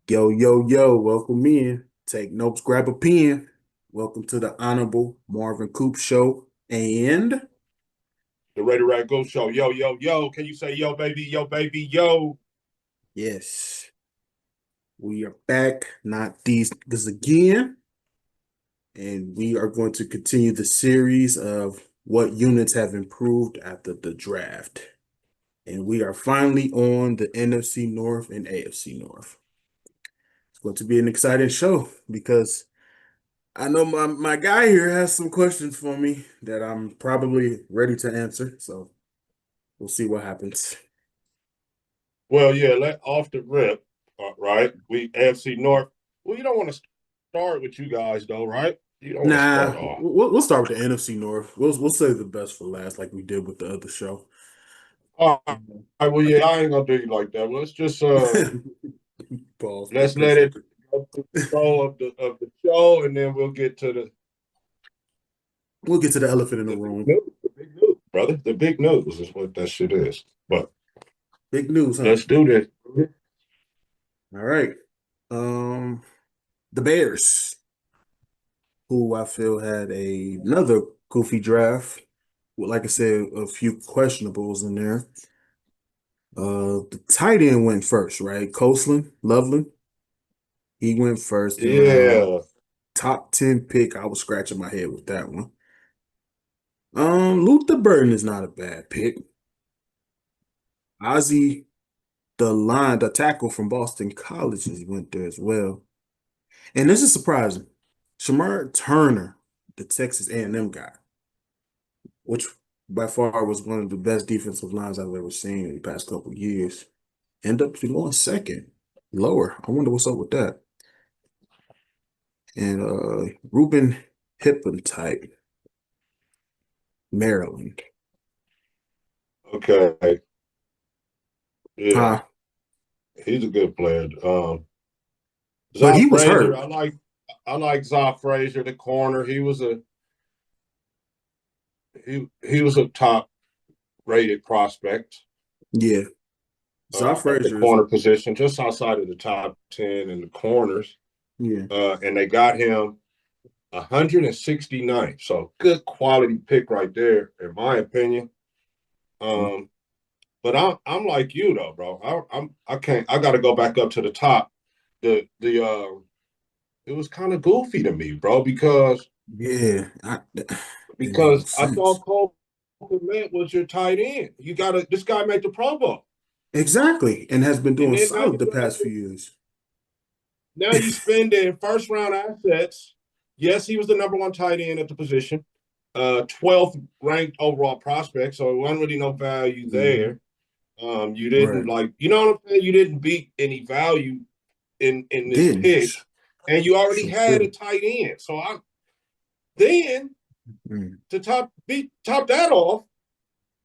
Yo, yo, yo, welcome in. Take notes, grab a pen. Welcome to the Honorable Marvin Coop Show. And The Ready Rag Go Show. Yo, yo, yo. Can you say yo, baby, yo, baby, yo? yes, we are back, not these this again. And we are going to continue the series of what units have improved after the draft. And we are finally on the NFC North and AFC North. It's going to be an exciting show because I know my guy here has some questions for me that I'm probably ready to answer. So we'll see what happens. Well, yeah, let off the rip, right? We AFC North. Well, you don't want to start with you guys, though, right? You don't want to Nah, start off. we'll start with the NFC North. We'll save the best for last, like we did with the other show. All right, well, yeah, I ain't gonna do you like that. Let's just Pause, but let's let appreciate it go through the flow of the show, and then we'll get to we'll get to the elephant in the the big room. news. The big news, brother. The big news is what that shit is. But Big news, huh? let's do this. All right. Um, the Bears, who I feel had another goofy draft. Well, like I said, a few questionables in there. The tight end went first, right? Coastland, Loveland. He went first in round Yeah. top 10 pick. I was scratching my head with that one. Luther Burden is not a bad pick. Ozzie, the tackle from Boston College, he went there as well. And this is surprising. Shamar Turner, the Texas A&M guy, which by far was one of the best defensive lines I've ever seen in the past couple of years, end up going second, lower. I wonder what's up with that. And Ruben Hippolyte, Maryland. Okay. Yeah. Huh. He's a good player. But he Zoff was Frazier, hurt. I like Zoff Frazier, the corner. He was a top rated prospect Yeah. Zach at the Frazier is, corner position, just outside of the top 10 in the corners. yeah. And they got him 169th. So good quality pick right there, in my opinion. Um, but I'm like you though, bro. I can't I gotta go back up to the top. The it was kind of goofy to me, bro, because Yeah. Didn't make no because I sense. thought Cole Komet was your tight end. This guy made the Pro Bowl. Exactly. And has been And doing then solid the past few years. now you spending first round assets. Yes, he was the number one tight end at the position, 12th ranked overall prospect, so it wasn't really no value Hmm. there. You didn't Right. like, you know what I'm saying? You didn't beat any value in this Didn't. pick, and you already Sure had a did. tight end. So I then Mm. to top that off,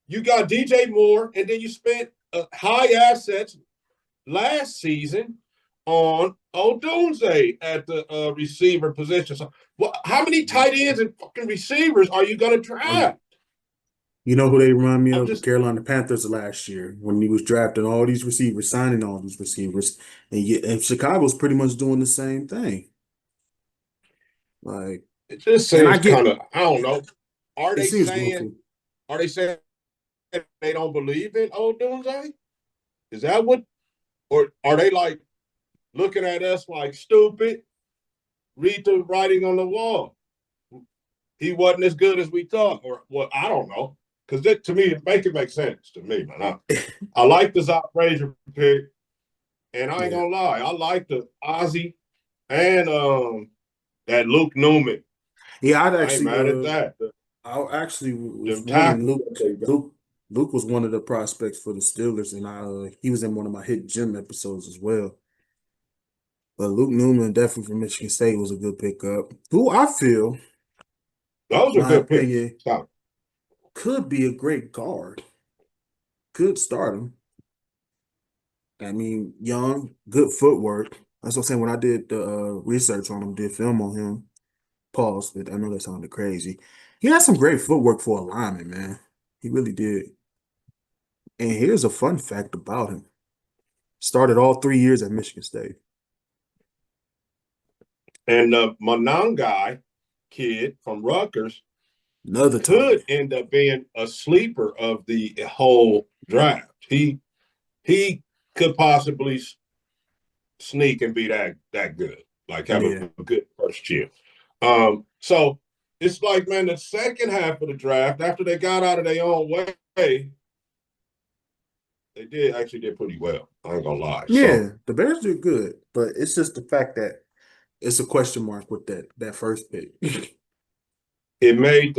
you got DJ Moore, and then you spent high assets last season on Odunze at the receiver position. So, how many tight ends and fucking receivers are you going to Um, draft? you know who they remind me I'm of? The just, Carolina Panthers last year when he was drafting all these receivers, signing all these receivers. And Chicago's pretty much doing the same thing. Like, it just and I seems get kind of, I don't know. Are it they seems saying, goofy. are they saying they don't believe in Odunze? Is that what, or are they like looking at us like stupid? Read the writing on the wall. He wasn't as good as we thought, or what? I don't know. Because to me, it make sense to me, man. I like the Zoc Frazier pick, and I ain't Yeah. gonna lie, I like the Ozzy and that Luke Newman. Yeah, I ain't mad at that. I actually was Them wanting tackles Luke. that they got. Luke was one of the prospects for the Steelers, and he was in one of my hit gym episodes as well. But Luke Newman, definitely from Michigan State, was a good pickup. Who I feel, Those are my good picks. opinion, Stop. could be a great guard. Could start him. I mean, young, good footwork. That's what I'm saying. When I did the research on him, did film on him. Pause. But I know that sounded crazy. He had some great footwork for a lineman, man. He really did. And here's a fun fact about him. Started all 3 years at Michigan State. And the Monangai kid from Rutgers Another tight end. could end up being a sleeper of the whole draft. He could possibly sneak and be that good, like have Yeah. a good first year. So it's like, man, the second half of the draft, after they got out of their own way, they did pretty well. I ain't gonna lie. So Yeah, the Bears did good, but it's just the fact that it's a question mark with that first pick. it made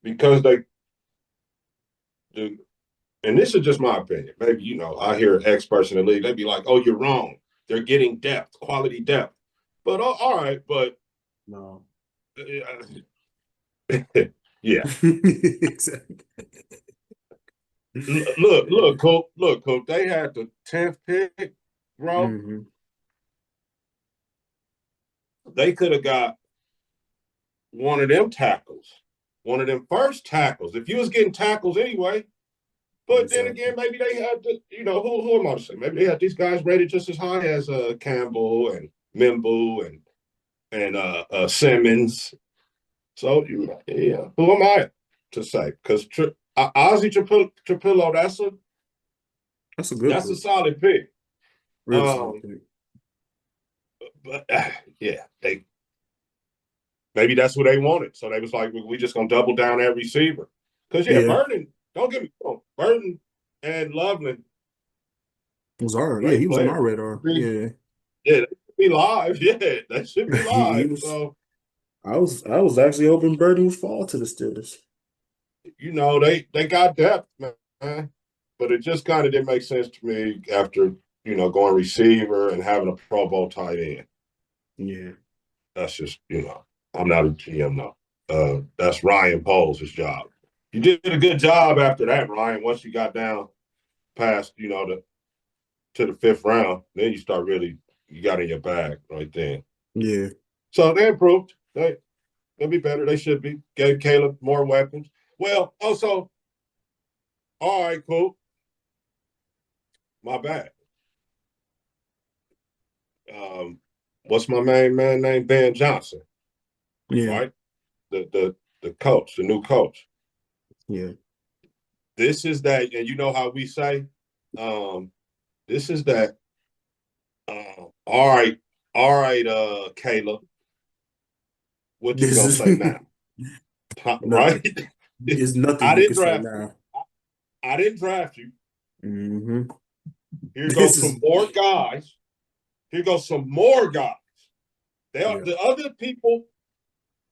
because the and this is just my opinion. Maybe I hear experts in the league, they'd be like, "Oh, you're wrong. They're getting depth, quality depth." But all right, but No. yeah. Exactly. Look, Coop. They had the 10th pick, bro. Hmm. They could have got one of them tackles, one of them first tackles. If you was getting tackles anyway, but then Exactly. again, maybe they had who am I to say? Maybe they had these guys rated just as high as Campbell and Mimbu and Simmons. So yeah, who am I to say? Because Ozzy Trapillo, That's a good that's a pick. solid pick. Real solid Um, pick. but yeah, they maybe that's what they wanted. So they was like, we just gonna double down at receiver. Because yeah, Yeah. Burton, don't get me wrong, Burton and Loveland, Yeah, great he was on players. our radar. Yeah. Yeah, they should be live. Yeah, they should be He live. was So I was actually hoping Burton would fall to the Steelers. they got depth, man. But it just kind of didn't make sense to me after going receiver and having a Pro Bowl tight end. Yeah. That's just I'm not a GM no. That's Ryan Poles' job. You did a good job after that, Ryan. Once you got down past to the fifth round, then you got in your bag right then. Yeah. So they improved. They'll be better. They should be. Gave Caleb more weapons. Well, also, all right, cool. My bad. What's my main man name? Ben Johnson, Yeah. right? The coach, the new coach. Yeah. This is that, and you know how we say, um, this is that. All right, Caleb. What you This gonna is say now? nothing. Right? It's nothing I you didn't can say draft now. I didn't draft you. Hmm. Here This goes is some more guys. Here goes some more guys. yeah, The other people,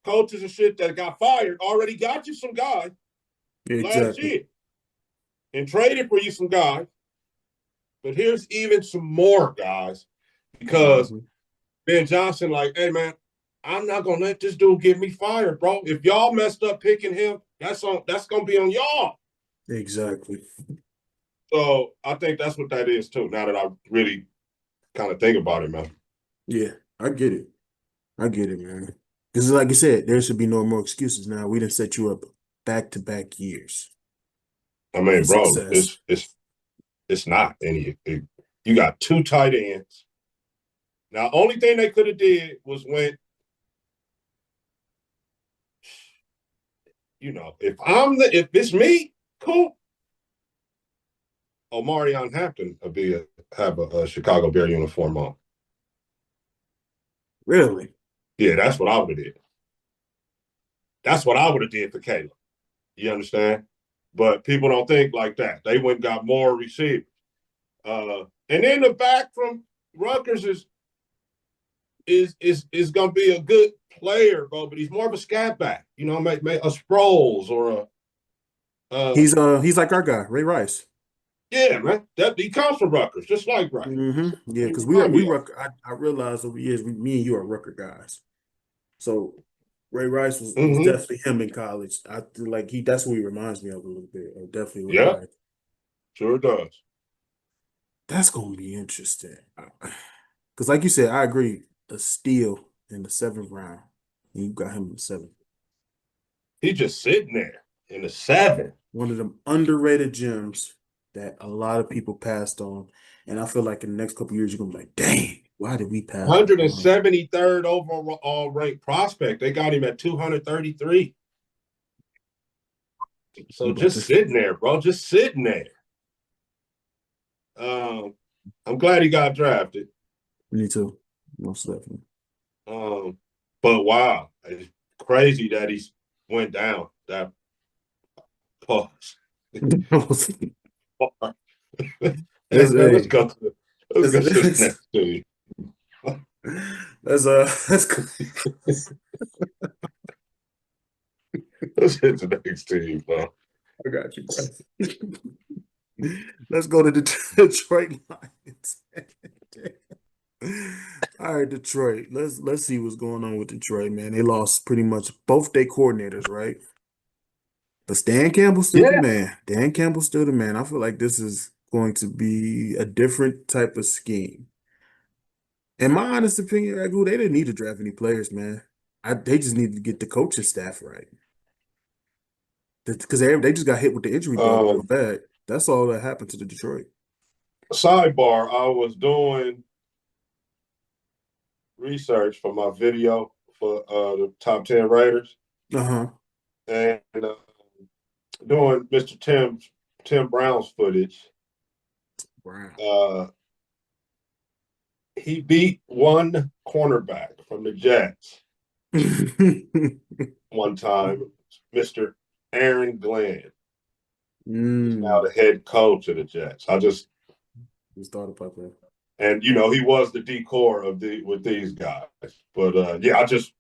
coaches and shit that got fired already got you some guys last exactly. year and traded for you some guys. But here's even some more guys because Hmm. Ben Johnson, like, hey man, I'm not gonna let this dude get me fired, bro. If y'all messed up picking him, that's gonna be on y'all. Exactly. So I think that's what that is too. Now that I really kind of think about it, man. Yeah, I get it. I get it, man. Because like I said, there should be no more excuses now. We didn't set you up back-to-back years I for mean, bro, success. it's not any. You got two tight ends. Now, only thing they could have did was went. If it's me, cool. Omarion Hampton will have a Chicago Bear uniform on. Really? Yeah, that's what I would have did. That's what I would have did for Caleb. You understand? But people don't think like that. They went and got more receivers. And then the back from Rutgers is gonna be a good player, bro. But he's more of a scat back. Make a Sproles or a He's like our guy, Ray Rice. yeah, man. That he comes from Rutgers, just like Rice. Yeah, He because remind we me of. Rucker. I realized over the years, me and you are Rucker guys. So Ray Rice was Mm-hmm. definitely him in college. I feel like that's what he reminds me of a little bit. Or definitely Ray Yeah, Rice. sure does. That's gonna be interesting. Because like you said, I agree. A steal in the seventh round. And you got him in the seventh. He's just sitting there in the seven. One of them underrated gems that a lot of people passed on. And I feel like in the next couple years, you're gonna be like, dang. Why did we pass? 173rd overall ranked prospect. They got him at 233. So just sitting there, bro. Just sitting there. I'm glad he got drafted. Me too. Most definitely. But wow, it's crazy that he's went down that pause. Let's, Let's hey, go to the next team. let's Let's hit the next team, bro. I got you, bro. Let's go to the Detroit Lions. All right, Detroit. Let's see what's going on with Detroit, man. They lost pretty much both their coordinators, right? But Dan Campbell's still the Yeah. man. Dan Campbell's still the man. I feel like this is going to be a different type of scheme. In my honest opinion, Ragu, they didn't need to draft any players, man. They just need to get the coaching staff right. Because they just got hit with the injury bug real bad. That's all that happened to the Detroit. Sidebar, I was doing research for my video for the top 10 Raiders. Uh-huh. And doing Mr. Tim Brown's footage. Wow. He beat one cornerback from the Jets one time, Mr. Aaron Glenn. He's now the head coach of the Jets. I just thought about that. And he was the decor of with these guys. But yeah, I just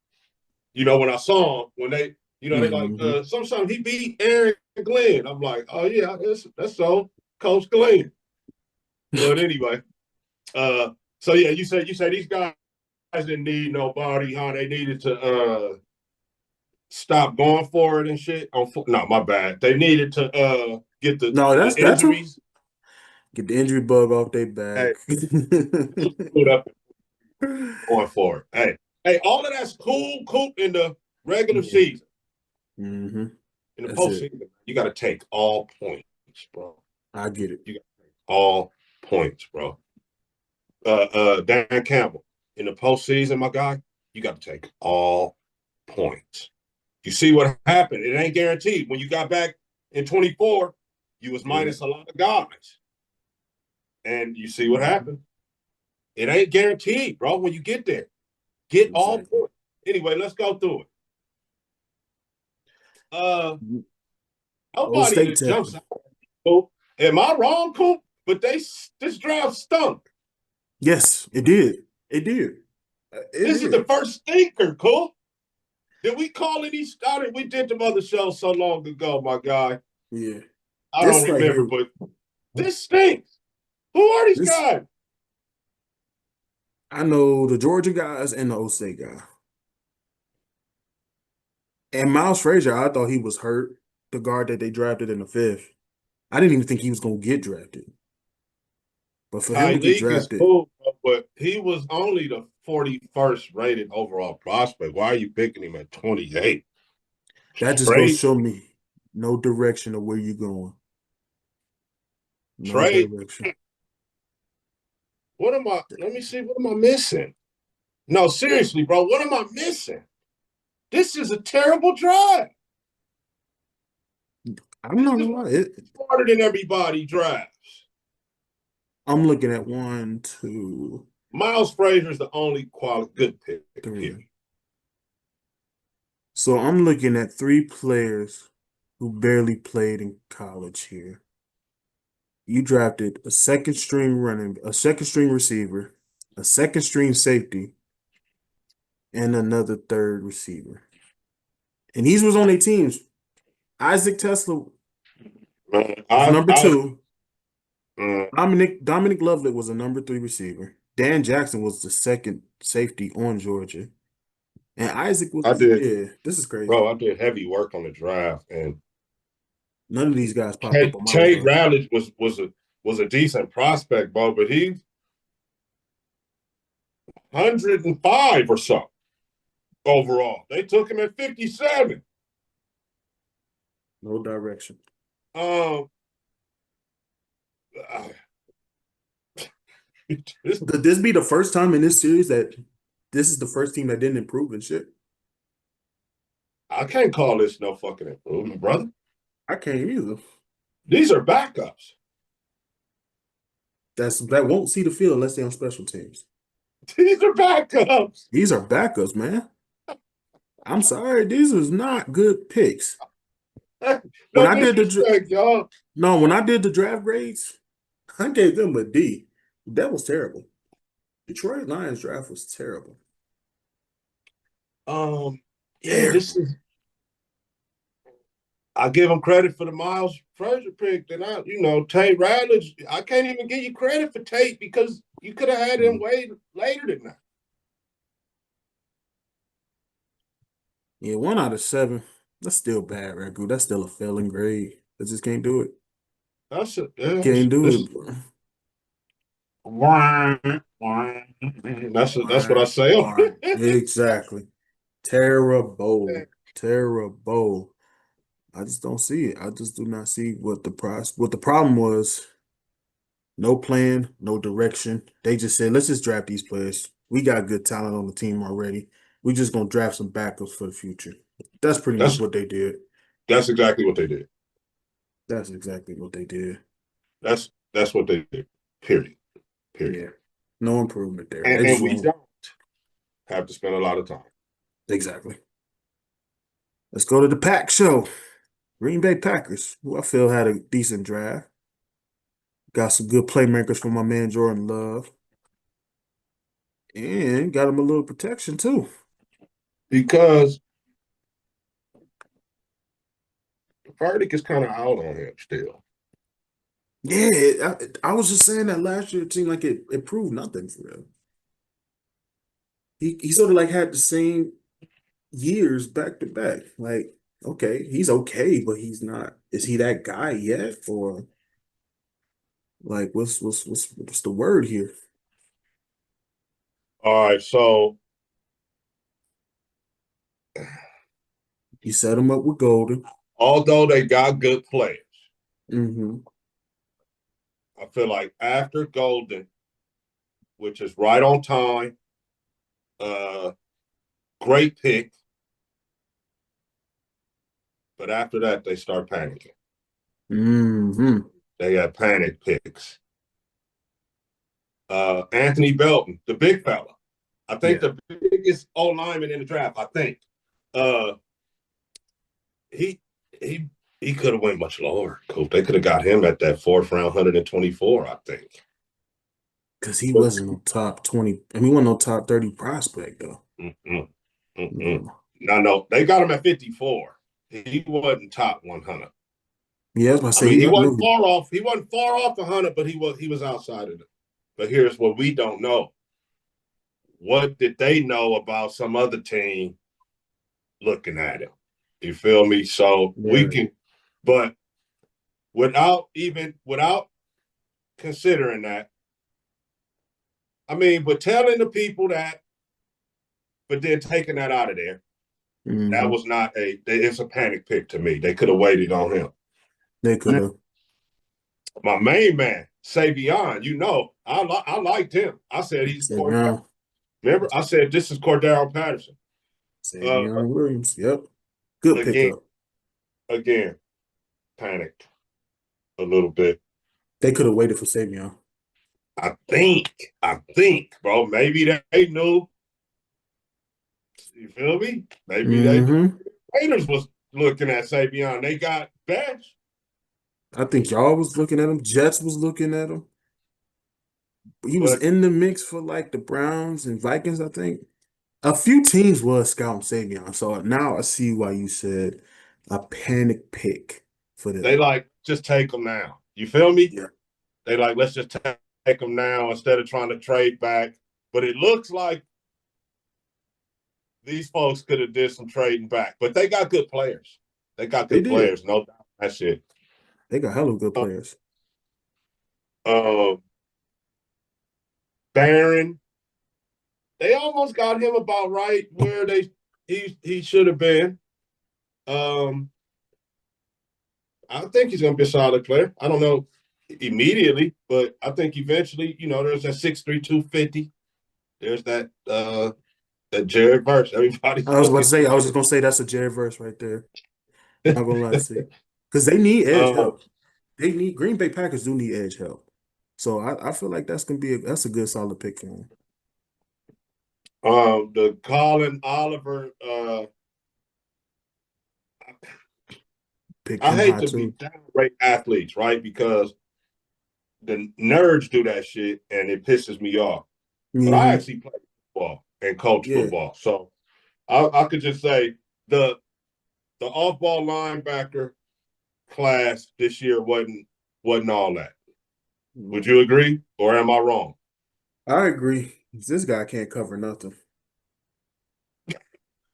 when I saw him, when they they like sometimes he beat Aaron Glenn. I'm like, oh yeah, that's so Coach Glenn. But anyway, so yeah, you said these guys didn't need nobody, huh? They needed to stop going for it and shit. Oh no, my bad. They needed to get the injuries. Get the injury bug off their back. Put up going for it. Hey, all of that's cool in the regular season. Mm-hmm. In the postseason, you got to take all points, bro. I get it. You got to take all points, bro. Dan Campbell, in the postseason, my guy, you got to take all points. You see what happened? It ain't guaranteed. When you got back in 24, you was minus a lot of guys. And you see what happened? It ain't guaranteed, bro, when you get there. Get all points. Anyway, let's go through it. Nobody that jumps out. Am I wrong, Coop? But this draft stunk. Yes, it did. It did. This is the first stinker, Coop. Did we call any started? We did them other shows so long ago, my guy. Yeah. I don't remember, but this stinks. Who are these guys? I know the Georgia guys and the O State guy. And Miles Frazier, I thought he was hurt, the guard that they drafted in the 5th. I didn't even think he was going to get drafted. But for him to get drafted. Cool, but he was only the 41st rated overall prospect. Why are you picking him at 28? That just goes to show me no direction of where you're going. No direction. Let me see, what am I missing? No, seriously, bro, what am I missing? This is a terrible drive. I'm not gonna lie. It's smarter than everybody drafts. I'm looking at 1, 2. Miles Frazier is the only good pick 3. here. So I'm looking at 3 players who barely played in college here. You drafted a second string receiver, a second string safety, and another third receiver. And these was on their teams. Isaac Tesla was number 2. Dominic Lovett was a number 3 receiver. Dan Jackson was the second safety on Georgia. And Isaac was this is crazy. Bro, I did heavy work on the draft, and none of these guys popped up on my Tate Rowledge was a decent prospect, bro, but he's 105 or so overall. They took him at 57. No direction. Could this be the first time in this series that this is the first team that didn't improve and shit? I can't call this no fucking improvement, brother. I can't either. These are backups. That won't see the field unless they're on special teams. These are backups. These are backups, man. I'm sorry, these was not good picks. When No I did the disrespect, y'all. no, when I did the draft grades, I gave them a D. That was terrible. Detroit Lions draft was terrible. Yeah, this Terrible. is. I give him credit for the Miles Frazier pick. Then Tate Ratledge. I can't even give you credit for Tate because you could have had him way later than that. Yeah, 1 out of 7. That's still bad, Ragu. That's still a failing grade. I just can't do it. That's it. Yeah, Can't do this. it, bro. That's what I say. Exactly. Terrible. Terrible. I just don't see it. I just do not see what the price, what the problem was. No plan, no direction. They just said, let's just draft these players. We got good talent on the team already. We just gonna draft some backups for the future. That's pretty much that's what they did. that's exactly what they did. That's exactly what they did. That's what they did. Period. Period. Yeah. No improvement there. They And just we won't. don't have to spend a lot of time. Exactly. Let's go to the Pack show. Green Bay Packers, who I feel had a decent draft. Got some good playmakers from my man Jordan Love. And got him a little protection too. Because the verdict is kind of out on him still. Yeah, I was just saying that last year it seemed like it proved nothing for him. He sort of like had the same years back to back. Like, okay, he's okay, but he's not. Is he that guy yet? Or like what's the word here? All right, so You set him up with Golden. although they got good players, Mm-hmm. I feel like after Golden, which is right on time, uh, great pick, but after that they start panicking. Mm-hmm. They got panic picks. Anthony Belton, the big fella, I think Yeah, the biggest O lineman in the draft. I think uh, he he he could have went much lower. Coach, they could have got him at that fourth round, 124. I think. because he But wasn't no top 20. I mean, he wasn't no top 30 prospect though. mm-mm, mm-mm. No. No, they got him at 54. He wasn't top 100. Yeah, I was about to I say mean, he. he I knew wasn't he. far off. He wasn't far off 100, but he was outside of it. But here's what we don't know: what did they know about some other team looking at him? You feel me? So we Yeah, can, but without considering that, I mean, but telling the people that, but then taking that out of there, that hmm was not it's a panic pick to me. They could have waited on him. they could have. My main man, Savion, I liked him. I said he's Cordell. Savion, Remember, I said this is Cordell Patterson. Uh, Savion Williams. Yep, good again, pickup. again, panicked a little bit. They could have waited for Savion. I think, bro, maybe they knew. You feel me? Maybe they knew. Hmm Raiders was looking at Savion. They got bench, I think y'all was looking at him. Jets was looking at him. He was but in the mix for like the Browns and Vikings, I think. A few teams was scouting Savion. So now I see why you said a panic pick for they them. like just take them now. You feel me? Yeah, They like let's just take them now instead of trying to trade back. But it looks like these folks could have did some trading back, but they got good players. They got they good did. players, no doubt. That shit. They got hella good Uh, players. uh, Barron, they almost got him about right where he should have been. Um, I think he's gonna be a solid player. I don't know. immediately, but I think eventually, there's that 6'3", 250. There's that Jared Verse. Everybody's I was about to looking say, I was at. just gonna say that's a Jared verse right there. Not gonna lie to you, because they need edge uh, help. They need Green Bay Packers do need edge help. So I feel like that's a good solid pick for him. the Colin Oliver. Picked I him hate high to be too. downright athletes, right? Because the nerds do that shit and it pisses me off. But I Hmm. actually play football and coach Yeah, football, so I could just say the off ball linebacker class this year wasn't all that. Would you agree, or am I wrong? I agree. This guy can't cover nothing.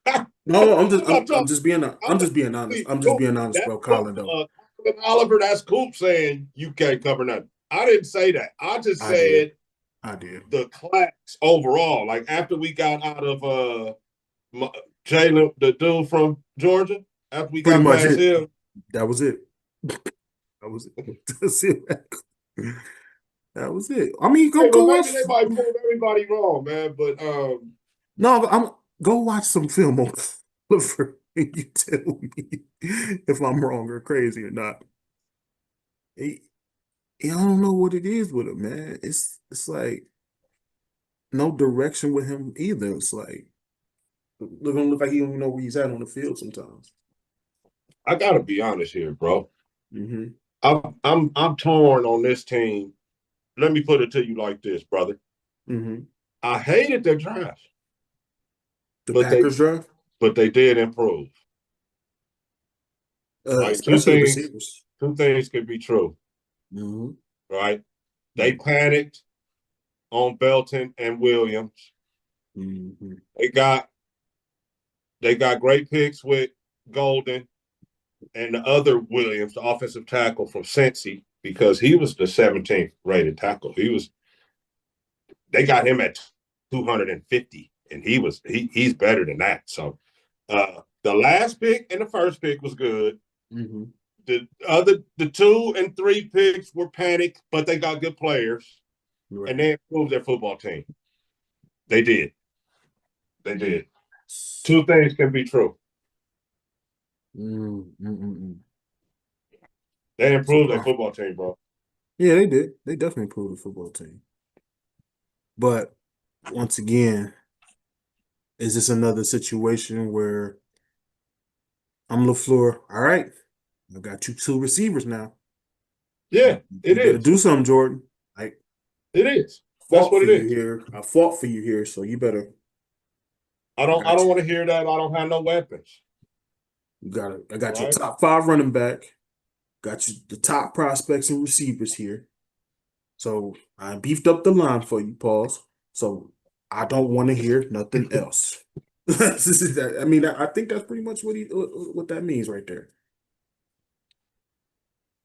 I'm No, not I'm talking. just being I'm not honest. talking. I'm just being honest, That's bro. Coop, Colin though. Colin Oliver. That's Coop saying you can't cover nothing. I didn't say that. I just I did. said I did. the class overall. Like after we got out of Jalen, the dude from Georgia, after we Pretty got much past it. him. That was it. That was it. That's it. That was it. I mean, Hey, go well, watch. maybe they might prove everybody wrong, man. But No, I'm go watch some film on Clifford and you tell me if I'm wrong or crazy or not. He, I don't know what it is with him, man. It's like no direction with him either. It's like look like he don't even know where he's at on the field sometimes. I gotta be honest here, bro. Hmm. I'm torn on this team. Let me put it to you like this, brother. Hmm. I hated their draft, The but they Packers draft, but they did improve. Right? Two especially the things, receivers. two things could be true, Hmm. right? They panicked on Belton and Williams. Hmm. They got they got great picks with Golden and the other Williams, the offensive tackle from Cincy, because he was the 17th rated tackle. They got him at 250, and he's better than that. So the last pick and the first pick was good. Hmm. The 2 and 3 picks were panicked, but they got good players and Right. they improved their football team. They did. They did. Two things can be true. Mm-mm-mm. They So, improved their football team, bro. yeah, they did. They definitely improved the football team. But once again, is this another situation where I'm LaFleur? All right, I got you two receivers now. Yeah, it You better is. do something, Jordan. I It is. That's fought what for it you is. here. I fought for you here, so you better. I I don't. I got don't you. want to hear that. I don't have no weapons. You got it. I got your Right. top five running back. Got you the top prospects and receivers here. So I beefed up the line for you, pause. So I don't want to hear nothing else. I mean, I think that's pretty much what that means right there.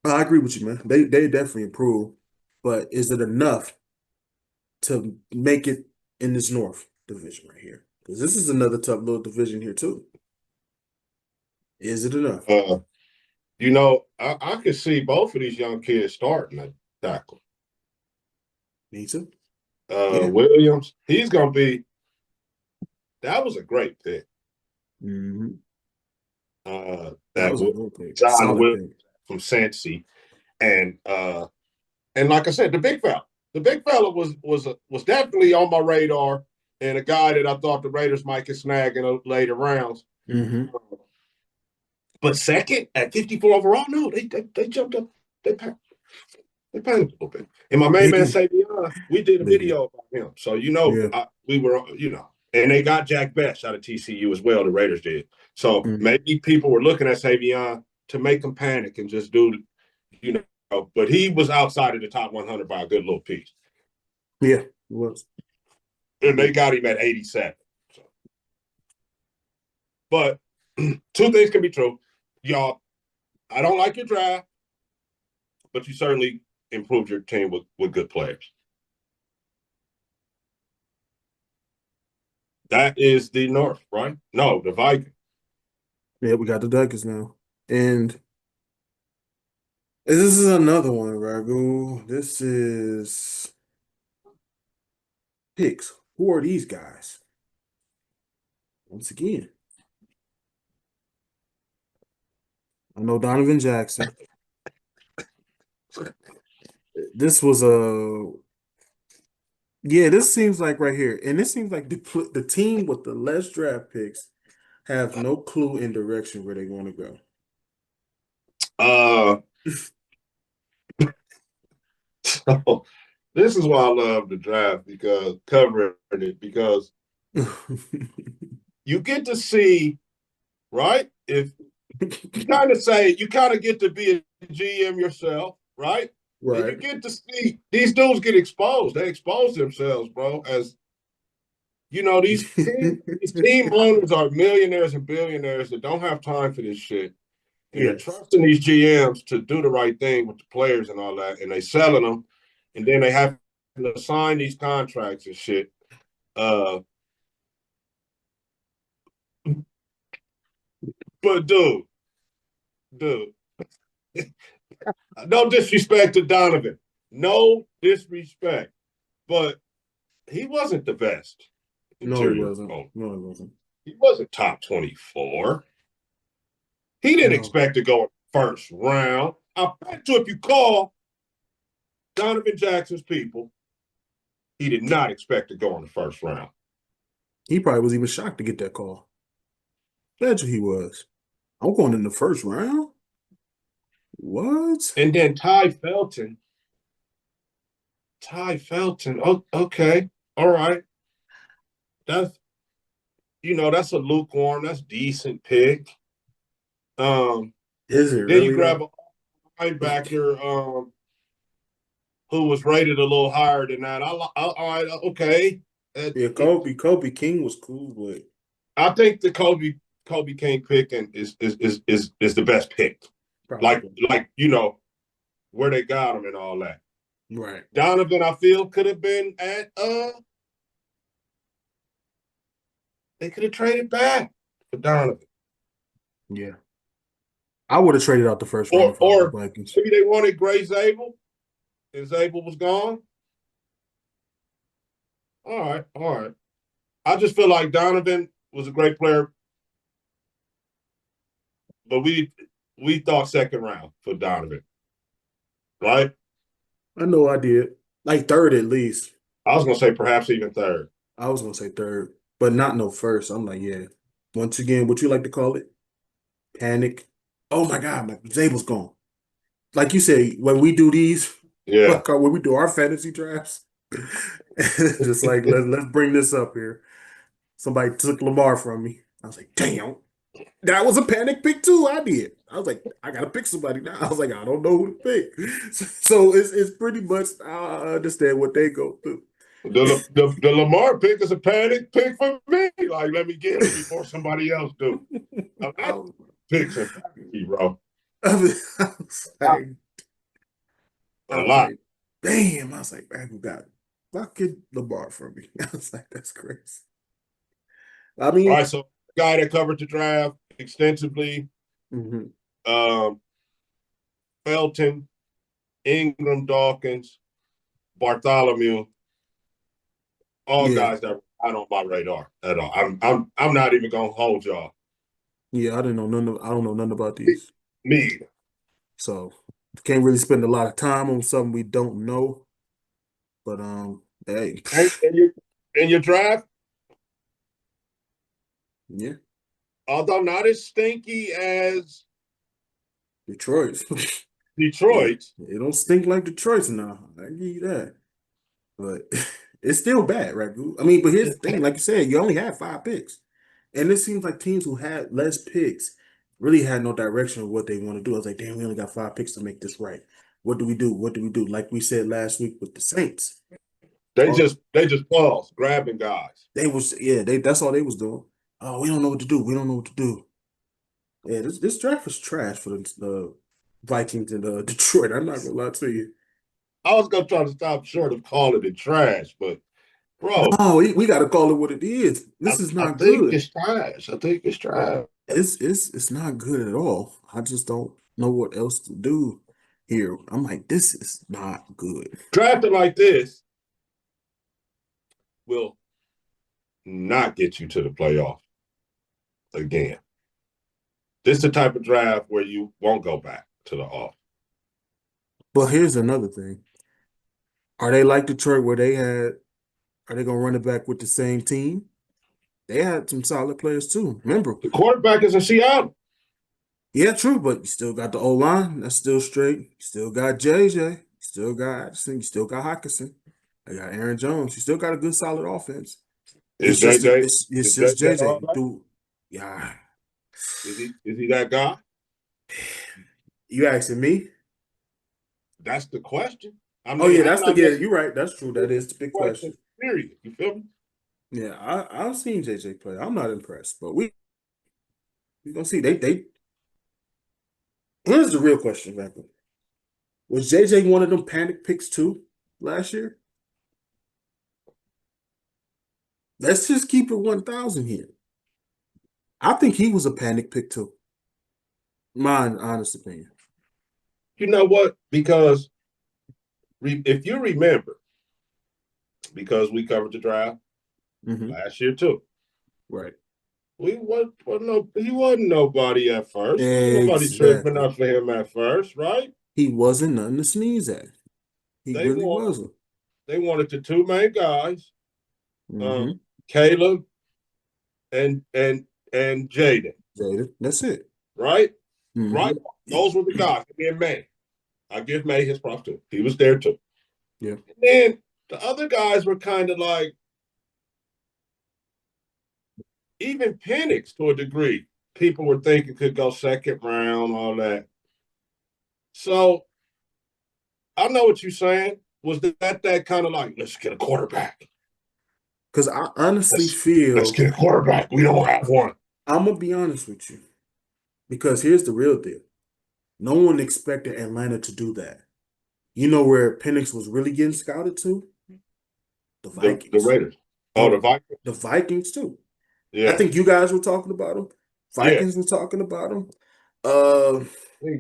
I agree with you, man. They definitely improve, but is it enough to make it in this North division right here? Because this is another tough little division here too. Is it enough? Uh, I could see both of these young kids starting at tackle. Need to? Yeah. Williams, he's gonna be. That was a great pick. Hmm. That That was a good pick. John Solid Williams pick. from Cincy, and like I said, the big fella was definitely on my radar, and a guy that I thought the Raiders might get snagged in the later rounds. Hmm. But second at 54 overall, no, they jumped up. They they panicked a little bit. And my main They man did. Savion, we did a They did. video about him, so Yeah. we were and they got Jack Best out of TCU as well. The Raiders did. So Mhm. maybe people were looking at Savion to make him panic and just do, but he was outside of the top 100 by a good little piece. Yeah. It was. And they got him at 87. So. But two things can be true. Y'all, I don't like your draft, but you certainly improved your team with good players. That is the North, right? No, the Vikings. Yeah, we got the Ducks now. And This is another one, Ragu. This is picks. Who are these guys? Once again, I know Donovan Jackson. This was a yeah. This seems like right here, and this seems like the team with the less draft picks have no clue in direction where they want to go. Uh, so this is why I love the draft because covering it because you get to see right if you kind of get to be a GM yourself, right? And you Right. get to see these dudes get exposed. They expose themselves, bro. As you know, these team owners are millionaires and billionaires that don't have time for this shit. And they're Yes. trusting these GMs to do the right thing with the players and all that, and they selling them, and then they have to sign these contracts and shit. Uh, but dude, no disrespect to Donovan, no disrespect, but he wasn't the best No, he interior wasn't. owner. No, he wasn't. He wasn't top 24. He didn't No. expect to go in first round. I bet you if you call Donovan Jackson's people, he did not expect to go in the first round. He probably was even shocked to get that call. That's what he was. I'm going in the first round. What? And then Ty Felton. Oh, okay, all right. That's that's a lukewarm. That's decent pick. Um, Is it then you really grab though? a linebacker who was rated a little higher than that. All right, okay. Yeah, Kobe King was cool, but I think the Kobe King pick and is the best pick. Like probably like where they got him and all that. right. Donovan, I feel could have been at they could have traded back for Donovan. Yeah, I would have traded out the first round Or if I was the or Vikings. maybe they wanted Gray Zabel and Zabel was gone. All right, all right. I just feel like Donovan was a great player, but we thought second round for Donovan, right? I know I did. Like third at least. I was gonna say perhaps even third. I was gonna say third, but not no first. I'm like, yeah. Once again, what you like to call it? Panic. Oh my God, my Zabel's gone. Like you say, when we do these, Yeah. like when we do our fantasy drafts, just like let's bring this up here. Somebody took Lamar from me. I was like, damn, that was a panic pick too. I did. I was like, I gotta pick somebody now. I was like, I don't know who to pick. So it's pretty much I understand what they go through. The Lamar pick is a panic pick for me. Like, let me get him before somebody else do. A I lot of was, picks in fantasy, bro. A I was lot. like, damn. I was like, man, who got fucking Lamar from me? I was like, that's crazy. I All mean, right, so guy that covered the draft extensively, mhm. um, Felton, Ingram, Dawkins, Bartholomew, all Yeah, guys that are not on my radar at all. I'm not even gonna hold y'all. yeah. I didn't know none. I don't know nothing about these, Me. so can't really spend a lot of time on something we don't know. But hey, And your draft, yeah, although not as stinky as Detroit. It, Detroit, it don't stink like Detroit's now. I give you that. But it's still bad, right? I mean, but here's the thing, like you said, you only had 5 picks. And it seems like teams who had less picks really had no direction of what they want to do. I was like, damn, we only got 5 picks to make this right. What do we do? What do we do? Like we said last week with the Saints. they Oh, just pause, grabbing guys. they was yeah, they that's all they was doing. Oh, we don't know what to do. We don't know what to do. Yeah, this draft was trash for the Vikings and Detroit. I'm not gonna lie to you. I was gonna try to stop short of calling it trash, but bro, No, we got to call it what it is. This is I not think good. it's trash. I think it's trash. It's not good at all. I just don't know what else to do. here. I'm like, this is not good. Drafted like this will not get you to the playoff again. This is the type of draft where you won't go back to the off. But here's another thing. Are they like Detroit where are they gonna run it back with the same team? They had some solid players too. Remember, The quarterback is in Seattle. yeah, true, but you still got the O line that's still straight. You still got JJ. You still got Addison. You still got Hawkinson. I got Aaron Jones. You still got a good solid offense. Is JJ It's is just JJ all JJ. right? Dude, yeah. Is he that guy? You asking me? That's the question. I Oh mean, yeah, I'm that's the not yeah. necessarily You're right. That's true. That is the big question. question. Period. You feel me? Yeah, I've seen JJ play. I'm not impressed, but we gonna see. They here's the real question, Beckham. Was JJ one of them panic picks too last year? Let's just keep it 1,000 here. I think he was a panic pick too. My honest opinion. You know what? Because if you remember, because we covered the draft Hmm. last year too. Right. He wasn't nobody at first. Wasn't nobody tripping Exactly. up for him at first, right? He wasn't nothing to sneeze at. He They really want wasn't. they wanted the two main guys, Mm-hmm. Caleb and Jaden, Jada. That's it. right? Mm-hmm. Right? Those were the guys. And then May. I give May his props too. He was there too. Yeah. And then the other guys were kind of like even Penix to a degree. People were thinking could go second round, all that. So I know what you're saying. Was that kind of like, let's get a quarterback? Because I honestly Let's feel, get a quarterback. We don't have one. I'm gonna be honest with you. Because here's the real deal. No one expected Atlanta to do that. You know where Penix was really getting scouted to? The The Vikings. Raiders. Oh, the No, Vikings. the Vikings too. I Yeah, think you guys were talking about them. yeah. Vikings were talking about them. Uh,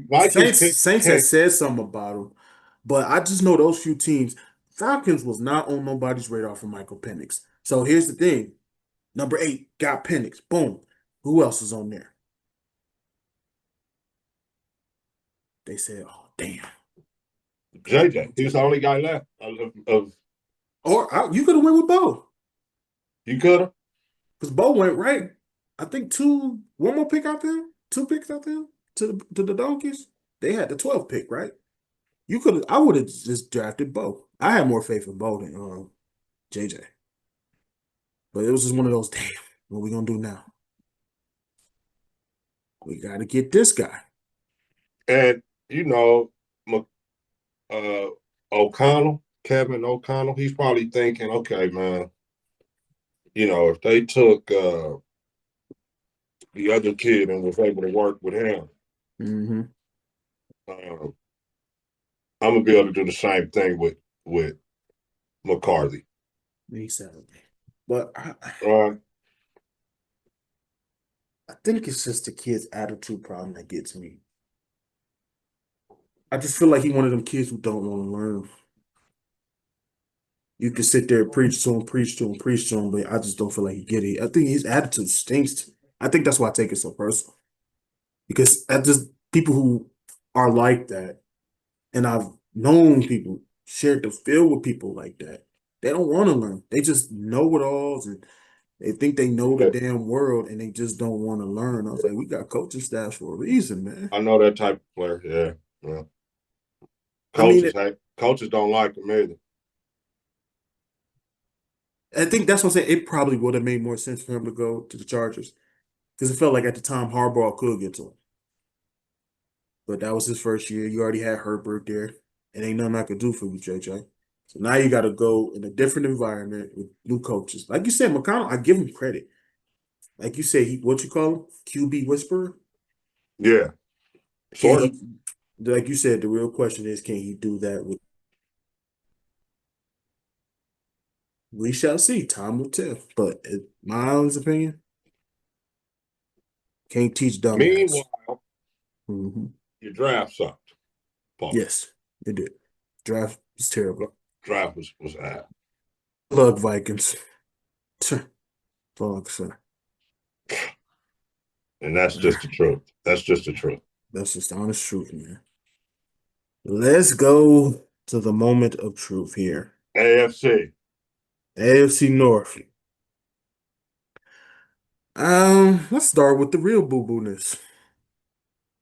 Vikings Saints picked. has said something about them, but I just know those few teams. Falcons was not on nobody's radar for Michael Penix. So here's the thing: number 8 got Penix. Boom. Who else is on there? They said, "Oh damn." JJ. He was the only guy left of Or you could have went with Bo you could have. because Bo went right. I think one more pick out there, 2 picks out there to the Donkeys. They had the 12th pick, right? You could I would have just drafted Bo. I had more faith in Bo than JJ. But it was just one of those, damn, what we gonna do now? We gotta get this guy. And you know, uh, O'Connell, Kevin O'Connell, he's probably thinking, okay, man, if they took the other kid and was able to work with him, Mm-hmm. uh, I'm gonna be able to do the same thing with McCarthy. He said, but Uh, I think it's just the kid's attitude problem that gets me. I just feel like he one of them kids who don't want to learn. You can sit there and preach to him, preach to him, preach to him, but I just don't feel like he get it. I think his attitude stinks. I think that's why I take it so personal. Because I just people who are like that, and I've known people shared the field with people like that. They don't want to learn. They just know it alls and they think they know the damn world and they just don't want to learn. I was like, we got coaching staffs for a reason, man. I know that type of player. Yeah, yeah. I mean, Coaches don't like him either. I think that's what I'm saying. It probably would have made more sense for him to go to the Chargers because it felt like at the time Harbaugh could get to him. But that was his first year. You already had Herbert there. And ain't nothing I could do for you, JJ. So now you got to go in a different environment with new coaches. Like you said, McConnell, I give him credit. Like you said, what you call him? QB whisperer? Yeah, Can sort of. he, like you said, the real question is, can he do that with, we shall see. Time will tell. But in my honest opinion, can't teach dumbass. Meanwhile, Mm-hmm. your draft sucked. Yes, it did. Draft was terrible. Draft was ass. Look, Vikings. Fuck, sir. And that's just the truth. That's just the truth. That's just the honest truth, man. Let's go to the moment of truth here. AFC. AFC North. Let's start with the real boo-boo-ness.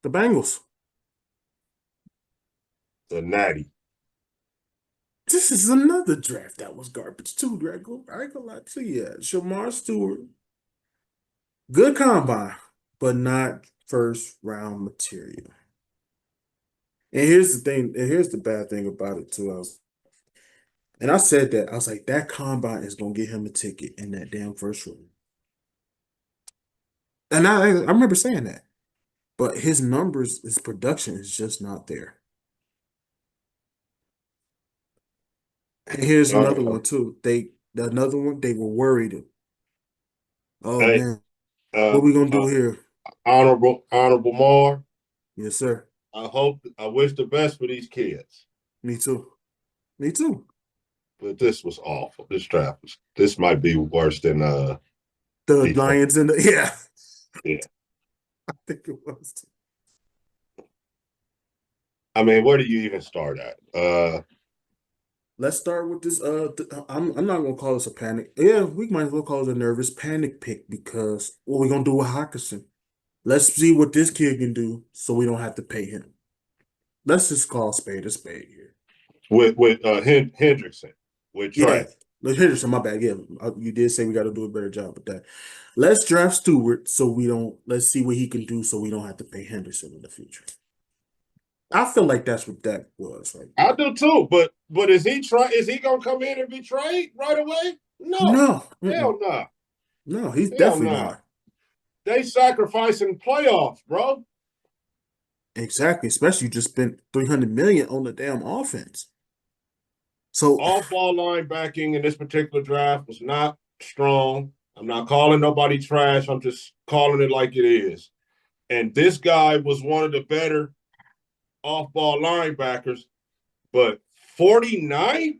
The Bengals. The Natty. This is another draft that was garbage too, Draco. I ain't gonna lie to you. Shamar Stewart, good combine, but not first round material. And here's the thing, and here's the bad thing about it too. I said that, I was like, that combine is gonna get him a ticket in that damn first round. And I remember saying that. But his numbers, his production is just not there. And here's another one too. Another one, they were worried. Oh Hey, man, what we gonna uh, do here? honorable Mar. Yes, sir. I wish the best for these kids. Me too. Me too. But this was awful. This might be worse than The Detroit. Lions and the yeah. Yeah. I think it was. I mean, where do you even start at? Let's start with this. I'm not gonna call this a panic. Yeah, we might as well call it a nervous panic pick because what we gonna do with Hawkinson? Let's see what this kid can do, so we don't have to pay him. Let's just call a spade here. With Hendrickson, with Yeah, Trey. Henderson, my bad. Yeah, you did say we got to do a better job with that. Let's draft Stewart so we don't. Let's see what he can do so we don't have to pay Henderson in the future. I feel like that's what that was, right? I do too, but is he gonna come in and be traded right away? No. No, Hell no. no, he's Hell definitely no. not. They sacrificing playoffs, bro. Exactly, especially you just spent 300 million on the damn offense. So Off-ball linebacking in this particular draft was not strong. I'm not calling nobody trash. I'm just calling it like it is. And this guy was one of the better off-ball linebackers, but 49?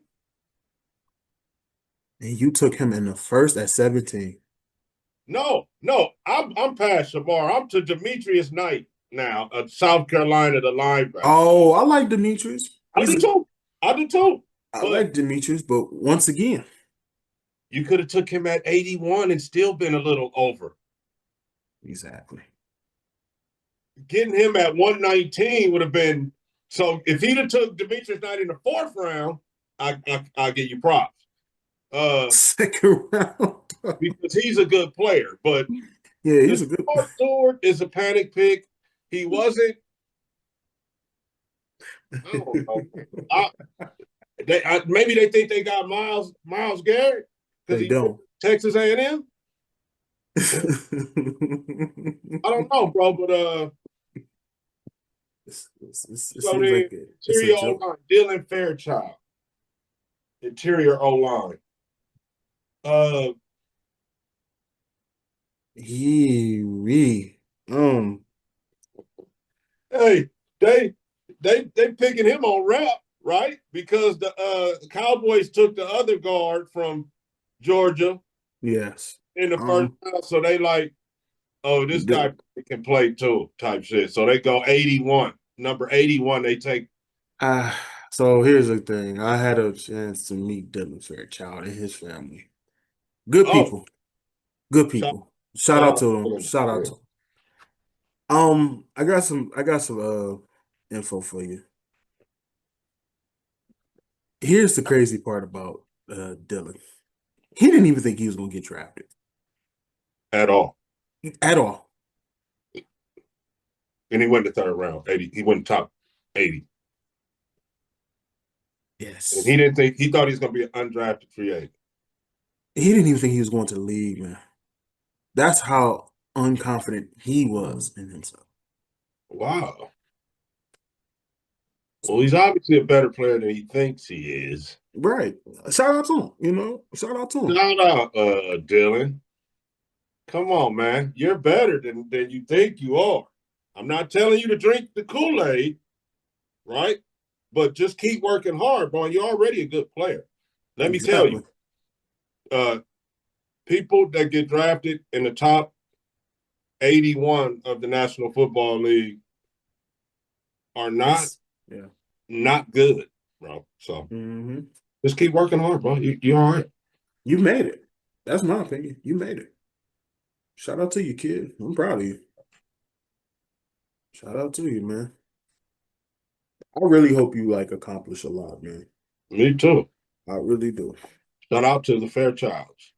and you took him in the first at 17. No, I'm past Shamar. I'm to Demetrius Knight now, of South Carolina, the linebacker. Oh, I like Demetrius. I do too. I But like Demetrius, but once again, you could have took him at 81 and still been a little over. exactly. Getting him at 119 would have been so. If he'd have took Demetrius Knight in the fourth round, I give you props. Second round. Because he's a good player, but Yeah, he's this a good. Stewart is a panic pick. He wasn't. I don't know. Maybe they think they got Miles Garrett because They he don't. Texas A&M. I don't know, bro, but It so seems then like it's a interior joke. O-line, Dylan Fairchild, interior O-line. Uh, He hey, they picking him on rep, right? Because the Cowboys took the other guard from Georgia yes. in the first round, so they like, oh, this guy can play too, type shit. So they go 81, number 81. They take. So here's the thing. I had a chance to meet Dylan Fairchild and his family. Good Oh, people. Good shout, people. Shout shout out out to to them. them. Shout out to them. I got some info for you. Here's the crazy part about Dylan. He didn't even think he was gonna get drafted. At all. At all. And he went the third round, 80. He went top 80. Yes. And he didn't think, he thought he was going to be an undrafted free agent. He didn't even think he was going to the league, man. That's how unconfident he was in himself. Wow. Well, he's obviously a better player than he thinks he is. Right. Shout out to him, Shout out to him. Shout out, Dylan. Come on, man. You're better than you think you are. I'm not telling you to drink the Kool-Aid, right? but just keep working hard, bro. You're already a good player. Let me tell Exactly. you, uh, people that get drafted in the top 81 of the National Football League are not It's yeah. not good, bro. So Mm-hmm. just keep working hard, bro. You're all right. You made it. That's my opinion. You made it. Shout out to you, kid. I'm proud of you. Shout out to you, man. I really hope you like accomplish a lot, man. Me too. I really do. Shout out to the Fairchilds.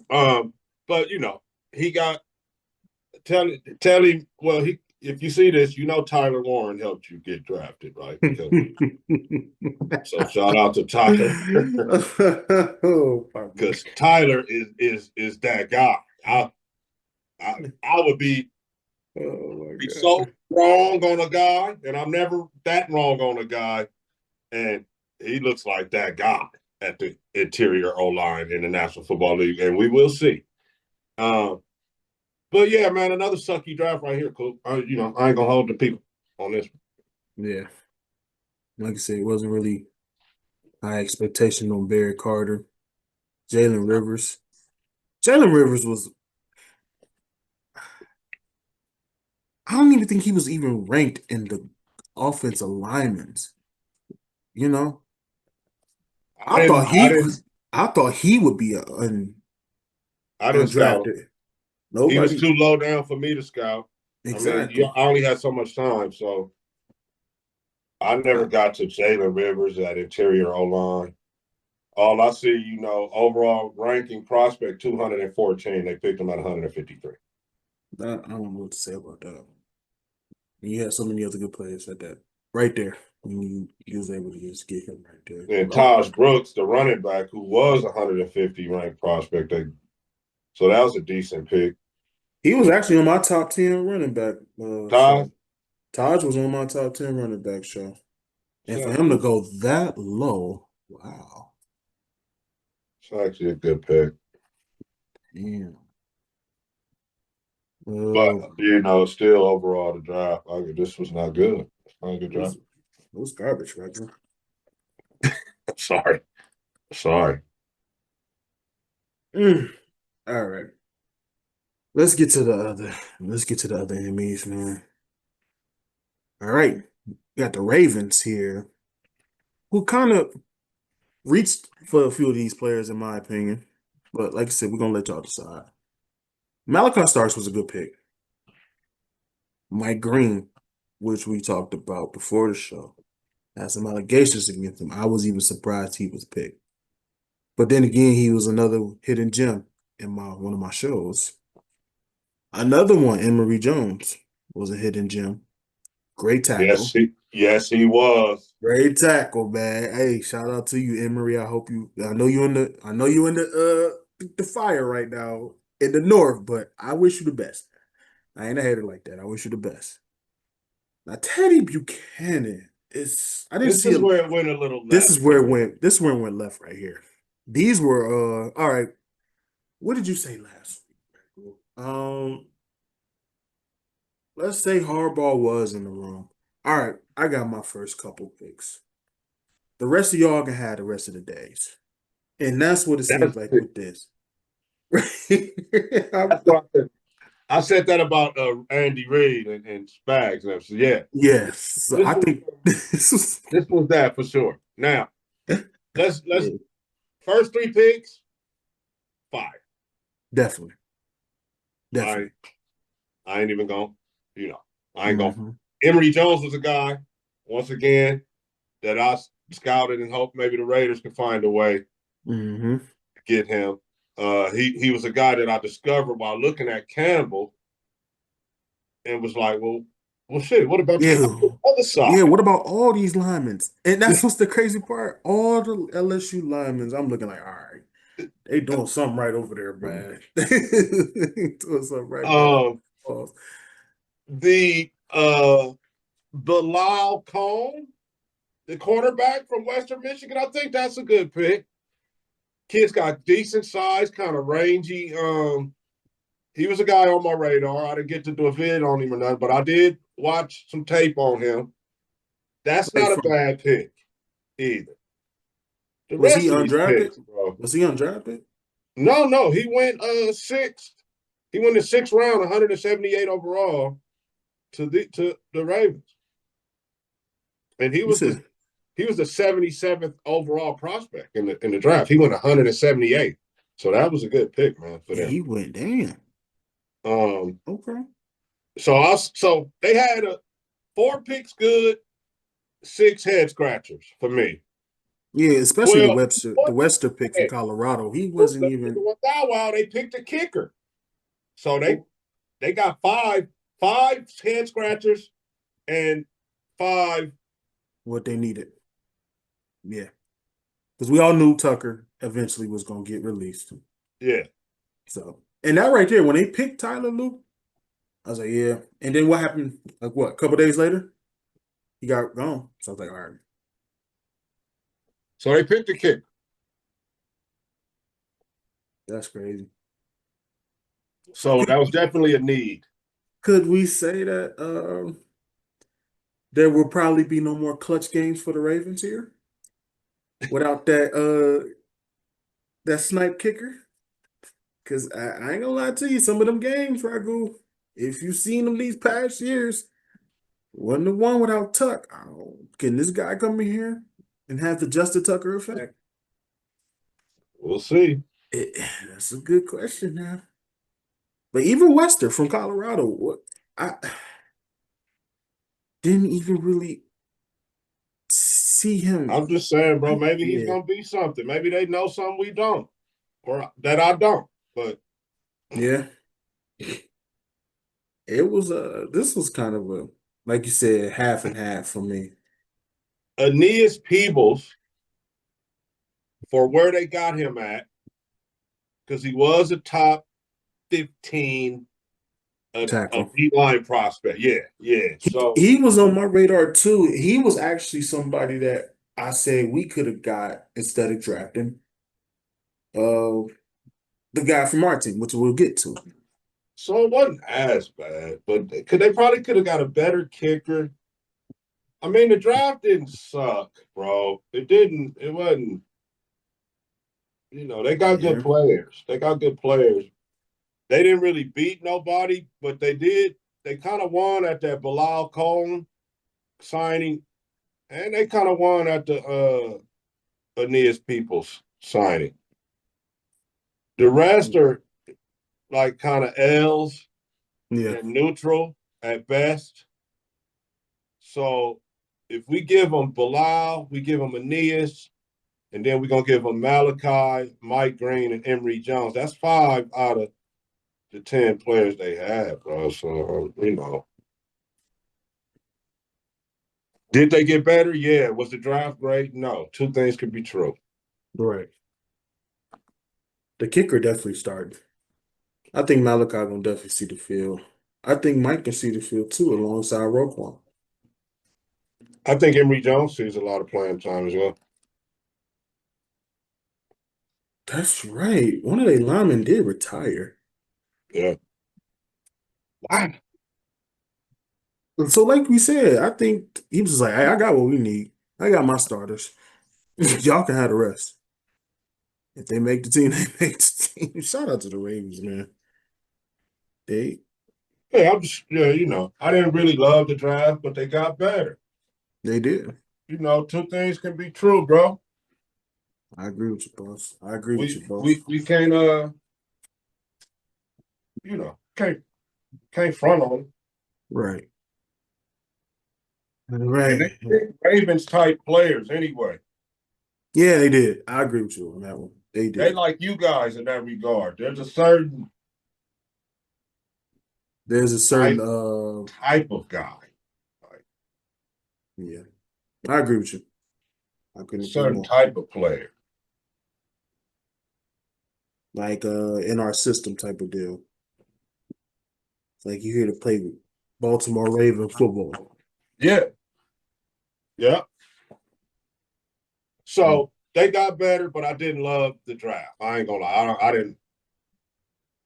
Um, but he got tell him. Well, he if you see this, Tyler Warren helped you get drafted, right? Because so shout out to Tyler Oh, pardon because Tyler is that guy. I I would Oh my be so God. wrong on a guy, and I'm never that wrong on a guy, and he looks like that guy at the interior O line in the National Football League, and we will see. Um, but yeah, man, another sucky draft right here, Cool. I ain't gonna hold the people on this Yeah. Like I said, it wasn't really high expectation on Barry Carter. Jalen Rivers. Jalen Rivers was, I don't even think he was even ranked in the offensive linemen's. You know, I I thought didn't, I he didn't, was, I thought he would be I didn't scout him. undrafted. He was Nobody, too low down for me to scout. I mean, exactly. I only had so much time, so I never I, got to Jalen Rivers at interior O line. All I see, overall ranking prospect 214. They picked him at 153. I don't know what to say about that. You had so many other good players at that right there. When you was able to just get him right there. And Oh, Taj Brooks, the running back, who was 150 ranked prospect, so that was a decent pick. he was actually on my top 10 running back Taj, show. Taj was on my top 10 running back show. And for it's him to go that low, wow. actually a good pick. Damn. But Uh, still overall the draft, this was not good. It's not a good it was, draft. it was garbage, right? Sorry. Sorry. Mm. All right. Let's get to the other. Let's get to the other enemies, man. All right. We got the Ravens here, who kind of reached for a few of these players, in my opinion. But like I said, we're gonna let y'all decide. Malachi Starks was a good pick. Mike Green, which we talked about before the show, had some allegations against him. I was even surprised he was picked. But then again, he was another hidden gem in my one of my shows. Another one, Emory Jones, was a hidden gem. Great tackle. Yes, he was. Great tackle, man. Hey, shout out to you, Emory. I know you in the fire right now in the north, but I wish you the best. I ain't a hater like that. I wish you the best. Now, Teddy Buchanan is I didn't This see is a where it went a little this left is for where it me. went. This is where it went left right here. These were all right. What did you say last week? Let's say Harbaugh was in the room. All right, I got my first couple picks. The rest of y'all can have the rest of the days. And that's what it seems That's like with this. that's what I said that about Andy Reid and Spags. And so yeah, Yes. So this I was think this was this was that for sure. Now let's yeah, first three picks, fire. definitely. I Definitely. I ain't even going. I ain't going. Hmm. Emory Jones was a guy once again that I scouted and hoped maybe the Raiders could find a way to Hmm. get him. He was a guy that I discovered while looking at Campbell and was like, well, shit. What about Yeah. the other Yeah, side? what about all these linemen? And that's what's the crazy part. All the LSU linemen, I'm looking like, all right, they doing something right over there, man. Doing something right, man. Um, the Bilal Cohn, the cornerback from Western Michigan, I think that's a good pick. Kid's got decent size, kind of rangy. He was a guy on my radar. I didn't get to do a vid on him or nothing, but I did watch some tape on him. That's Like not a from bad pick either. The was he rest of these undrafted? picks, bro. Was he undrafted? No, he went sixth. He went the sixth round, 178 overall to the Ravens, and he You was the said, he was the 77th overall prospect in the draft. He went 178, so that was a good pick, man, for yeah, them. he went. Damn. Um, Okay. so they had four picks good, six head scratchers for me. Yeah, especially Well, The Wester pick from Colorado. He wasn't even. wow, they picked a kicker, so Oh, they got five head scratchers and five. what they needed. Yeah, because we all knew Tucker eventually was gonna get released. Yeah. So, and that right there, when they picked Tyler Luke, I was like, yeah. And then what happened? Like what? A couple days later, he got gone. So I was like, all right, So they picked a kicker. that's crazy. So that was definitely a need. Could we say that there will probably be no more clutch games for the Ravens here without that snipe kicker? Because I ain't gonna lie to you, some of them games, Ragu, if you've seen them these past years, wasn't the one without Tuck. Oh, can this guy come in here and have the Justin Tucker effect? We'll see. It, that's a good question now. But even Wester from Colorado, what I didn't even really see him. I'm just saying, bro, maybe he's Yeah, gonna be something. Maybe they know something we don't, or that I don't. But yeah. It was this was kind of a like you said, half and half for me. Aeneas Peebles, for where they got him at, because he was a top 15 a Tackle. D line prospect. Yeah, yeah. So He was on my radar too. He was actually somebody that I said we could have got instead of drafting uh the guy from our team, which we'll get to. so it wasn't as bad, but they probably could have got a better kicker. I mean, the draft didn't suck, bro. It didn't. It wasn't. They got good Yeah. players. They got good players. They didn't really beat nobody, but they did. They kind of won at that Bilal Cohen signing, and they kind of won at the Aeneas Peoples signing. The rest are like kind of L's Yeah. and neutral at best. So if we give them Bilal, we give them Aeneas, and then we're gonna give them Malachi, Mike Green, and Emory Jones. That's 5 out of the 10 players they have, bro. So did they get better? Yeah. Was the draft great? No. Two things could be true. Right. The kicker definitely started. I think Malachi gonna definitely see the field. I think Mike can see the field too, alongside Roquan. I think Emory Jones sees a lot of playing time as well. That's right. One of their linemen did retire. Yeah. Wow. So, like we said, I think he was just like, hey, I got what we need. I got my starters. Y'all can have the rest. If they make the team, they make the team. Shout out to the Ravens, man. They Yeah, I'm just I didn't really love the draft, but they got better. they did. Two things can be true, bro. I agree with you, boss. I agree with We you, boss. we we can't can't front on them. Right. And they Right. pick Ravens type players anyway. Yeah, they did. I agree with you on that one. They They did. like you guys in that regard. There's a certain There's a certain type type of guy. Like yeah. I agree with you. I a couldn't agree certain more. type of player. Like in our system type of deal. Like you're here to play Baltimore Raven football. Yeah. Yeah. Mm. So they got better, but I didn't love the draft. I ain't gonna lie.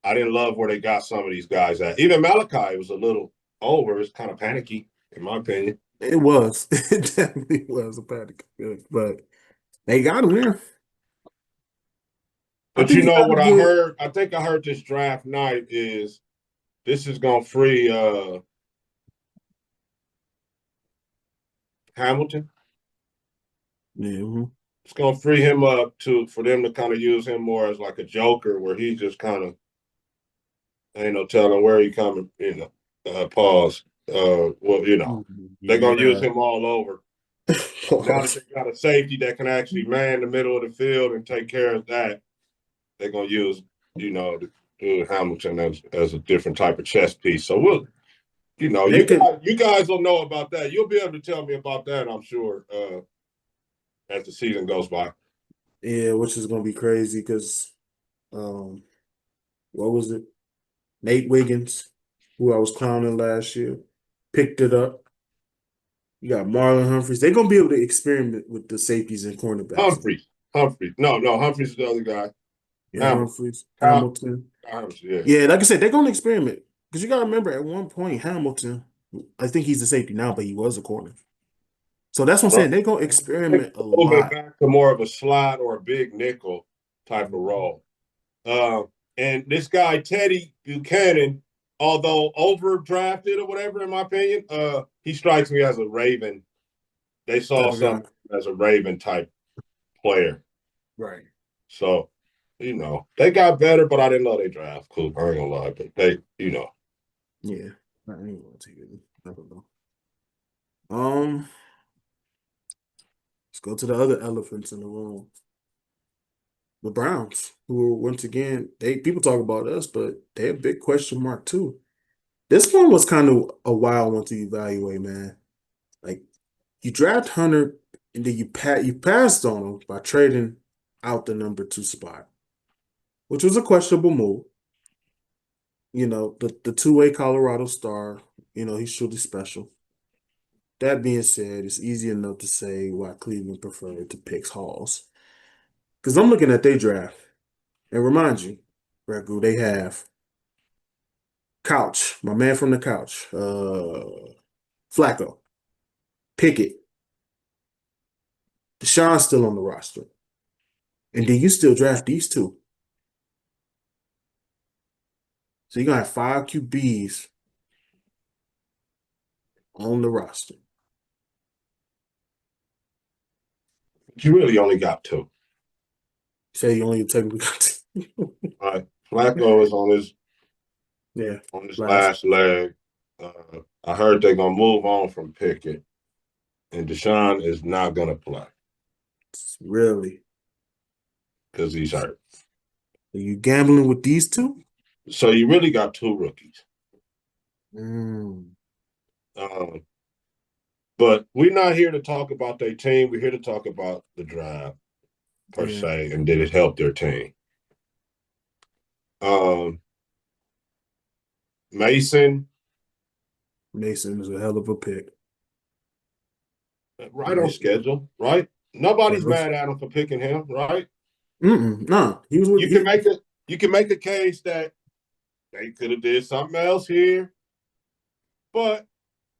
I didn't love where they got some of these guys at. Even Malachi was a little over. It's kind of panicky, in my opinion. It was. It definitely was a panic pick, but they got him there. I But think you you know got to what I get. heard? I think I heard this draft night is this is gonna free Hamilton. Yeah, mhm. It's gonna free him up to for them to kind of use him more as like a joker, where he just kind of ain't no telling where he coming. Pause. Well, they're gonna use Yeah. him all over. Now that Pause. they got a safety that can actually man the middle of the field and take care of that, they're gonna use Hamilton as a different type of chess piece. So They could, you guys will know about that. You'll be able to tell me about that, I'm sure, as the season goes by. yeah, which is gonna be crazy because, um, what was it? Nate Wiggins, who I was clowning last year, picked it up. You got Marlon Humphreys. They're gonna be able to experiment with the safeties and cornerbacks. Humphreys. No, Humphreys is the other guy. Yeah, Hamilton. Humphreys, Kyle, Hamilton. Yeah. Yeah, like I said, they're gonna experiment because you gotta remember at one point Hamilton, I think he's a safety now, but he was a corner. So that's what I'm Right. saying. They're gonna And I think experiment a moving lot. back to more of a slot or a big nickel type of role. Uh, and this guy, Teddy Buchanan, although overdrafted or whatever, in my opinion, he strikes me as a Raven. They saw Type of guy. something as a Raven type player. Right. So, they got better, but I didn't know they draft Coop. I ain't gonna lie, but Yeah. I ain't gonna take it. Never know. Um, let's go to the other elephants in the room. The Browns, who once again, they people talk about us, but they're a big question mark too. This one was kind of a wild one to evaluate, man. Like you draft Hunter and then you passed on him by trading out the number 2 spot, which was a questionable move. The two-way Colorado star, he's truly special. That being said, it's easy enough to say why Cleveland preferred to pick Halls. Because I'm looking at their draft and remind you, Ragu, they have Couch, my man from the couch, Flacco, Pickett, Deshaun's still on the roster. And then you still draft these two. So you're gonna have 5 QBs on the roster. you really only got two. Say you only technically got two. All right. Flacco is Yeah, on his last. last leg. I heard they're gonna move on from Pickett, and Deshaun is not gonna play Really. because he's hurt. Are you gambling with these two? So you really got two rookies. Mm, Um, but we're not here to talk about their team. We're here to talk about the draft per yeah, se, and did it help their team? Um, Mason, Mason is a hell of a pick. right on Right. schedule, right? Nobody's mad at him for picking him, right? No, he was with You can make a you can make a case that they could have did something else here, but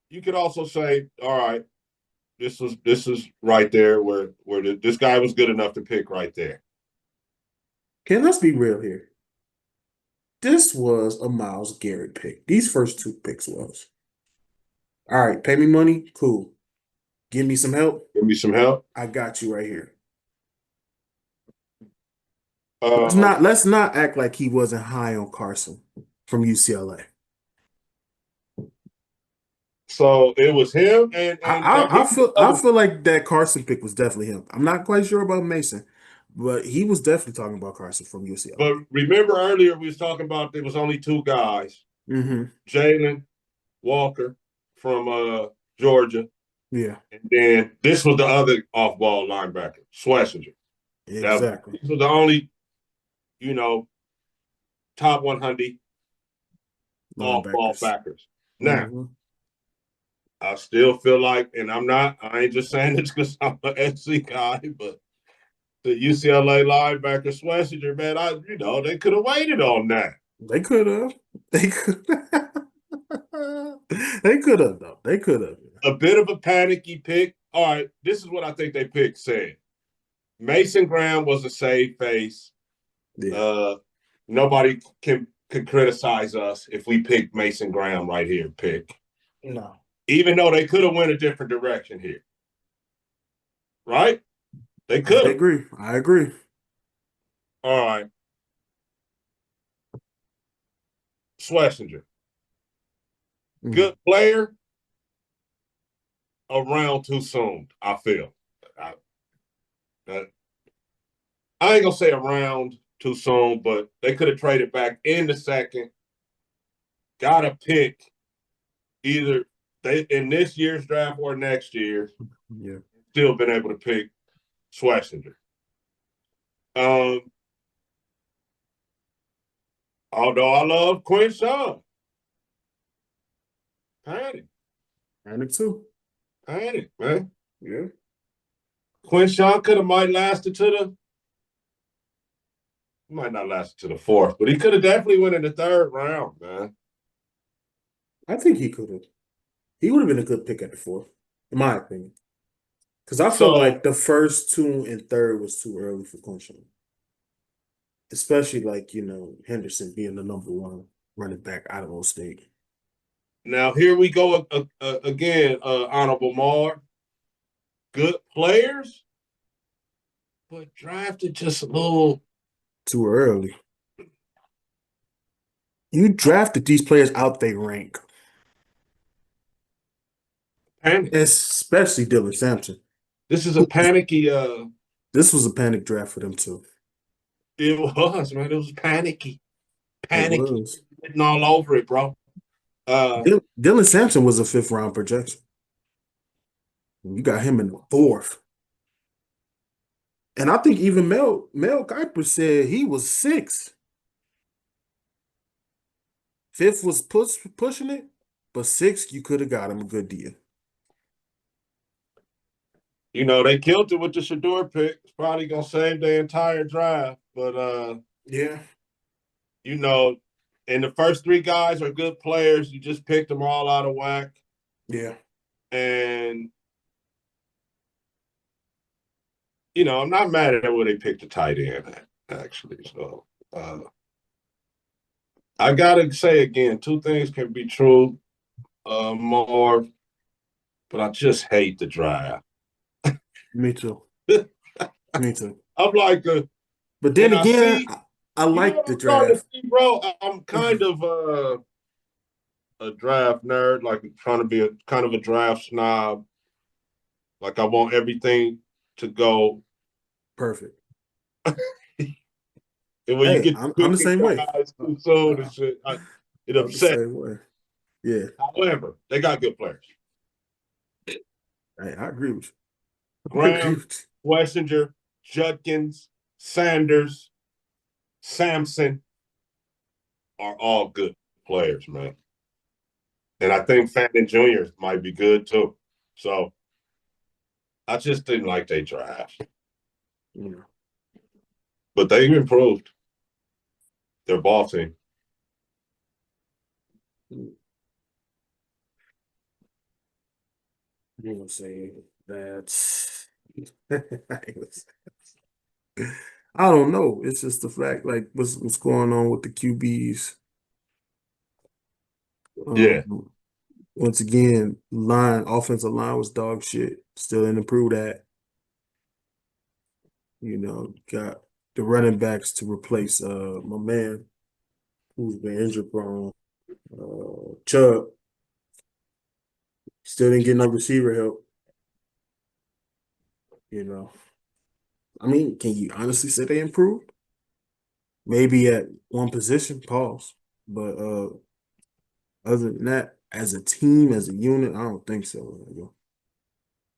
you could also say, all right, this is right there where this guy was good enough to pick right there. Okay, let's be real here. This was a Myles Garrett pick. These first 2 picks was. All right, pay me money. Cool. Give me some help. Give me some help. I got you right here. Let's Um, not let's not act like he wasn't high on Carson from UCLA. so it was him, and I, now I I here's the feel I other. feel like that Carson pick was definitely him. I'm not quite sure about Mason, but he was definitely talking about Carson from UCLA. But remember earlier we was talking about there was only two guys: Mm-hmm. Jalen Walker from Georgia, Yeah, and then this was the other off-ball linebacker, Schlesinger. exactly. These were the only, you know, top 100 off-ball Linebackers. backers. Now, Mm-hmm. I still feel like, and I ain't just saying this because I'm an SC guy, but the UCLA linebacker Schlesinger, man, they could have waited on that. They could have. They could. They could have though. They could have. A bit of a panicky pick. All right, this is what I think they picked. Said Mason Graham was a save face. Yeah. Nobody can criticize us if we pick Mason Graham right here. Pick, No. even though they could have went a different direction here, right? They could I have. agree. I agree. All right, Schlesinger, good player. Around too soon, I feel. I, I ain't gonna say around too soon, but they could have traded back in the second. Got to pick either they in this year's draft or next year. Yeah. Still been able to pick Schlesinger. Um, although I love Quinshaw. Panic. Panic too. Panic, man. Yeah. Quinshaw could have might lasted to the might not last to the fourth, but he could have definitely went in the third round, man. I think he could have. He would have been a good pick at the fourth, in my opinion. Because I felt So like the first two and third was too early for Clemson. Especially like, Henderson being the number one running back out of those state. now here we go again, honorable Mar. Good players, but drafted just a little Too early. You drafted these players out they rank. panic. Especially Dylan Sampson. This is a panicky. This was a panic draft for them too. It was, man. It was panicky, It panicky, was. written all over it, bro. Dylan Sampson was a fifth round projection. You got him in the fourth. And I think even Mel Kiper said he was sixth. Fifth was pushing it, but sixth, you could have got him a good deal. They killed it with the Shador pick. It's probably gonna save their entire drive. But Yeah. and the first three guys are good players. You just picked them all out of whack. Yeah. And I'm not mad at where they picked the tight end at, actually. So I gotta say again, two things can be true, more, but I just hate the drive. Me too. Me too. I'm like, But then and I again, see, I what like the I'm starting to draft. see, bro. I'm kind of a draft nerd, like trying to be a kind of a draft snob. Like I want everything to go. Perfect. And when you Hey, get I'm the picking same way. guys too soon Uh, and shit, it I'm the upsets. same way. Yeah. However, they got good players. Hey, I agree with you. I agree Graham, with Wessinger, Judkins, Sanders, Sampson are all good players, man. And I think Fannin Jr. might be good too. So I just didn't like their draft. you. But they improved their ball team. I'm gonna say that I don't know. It's just the fact, like what's going on with the QBs. Yeah. Once again, offensive line was dog shit. Still didn't improve that. Got the running backs to replace my man who's been injury prone. Chubb. Still didn't get no receiver help. I mean, can you honestly say they improved? Maybe at one position, pause. But other than that, as a team, as a unit, I don't think so.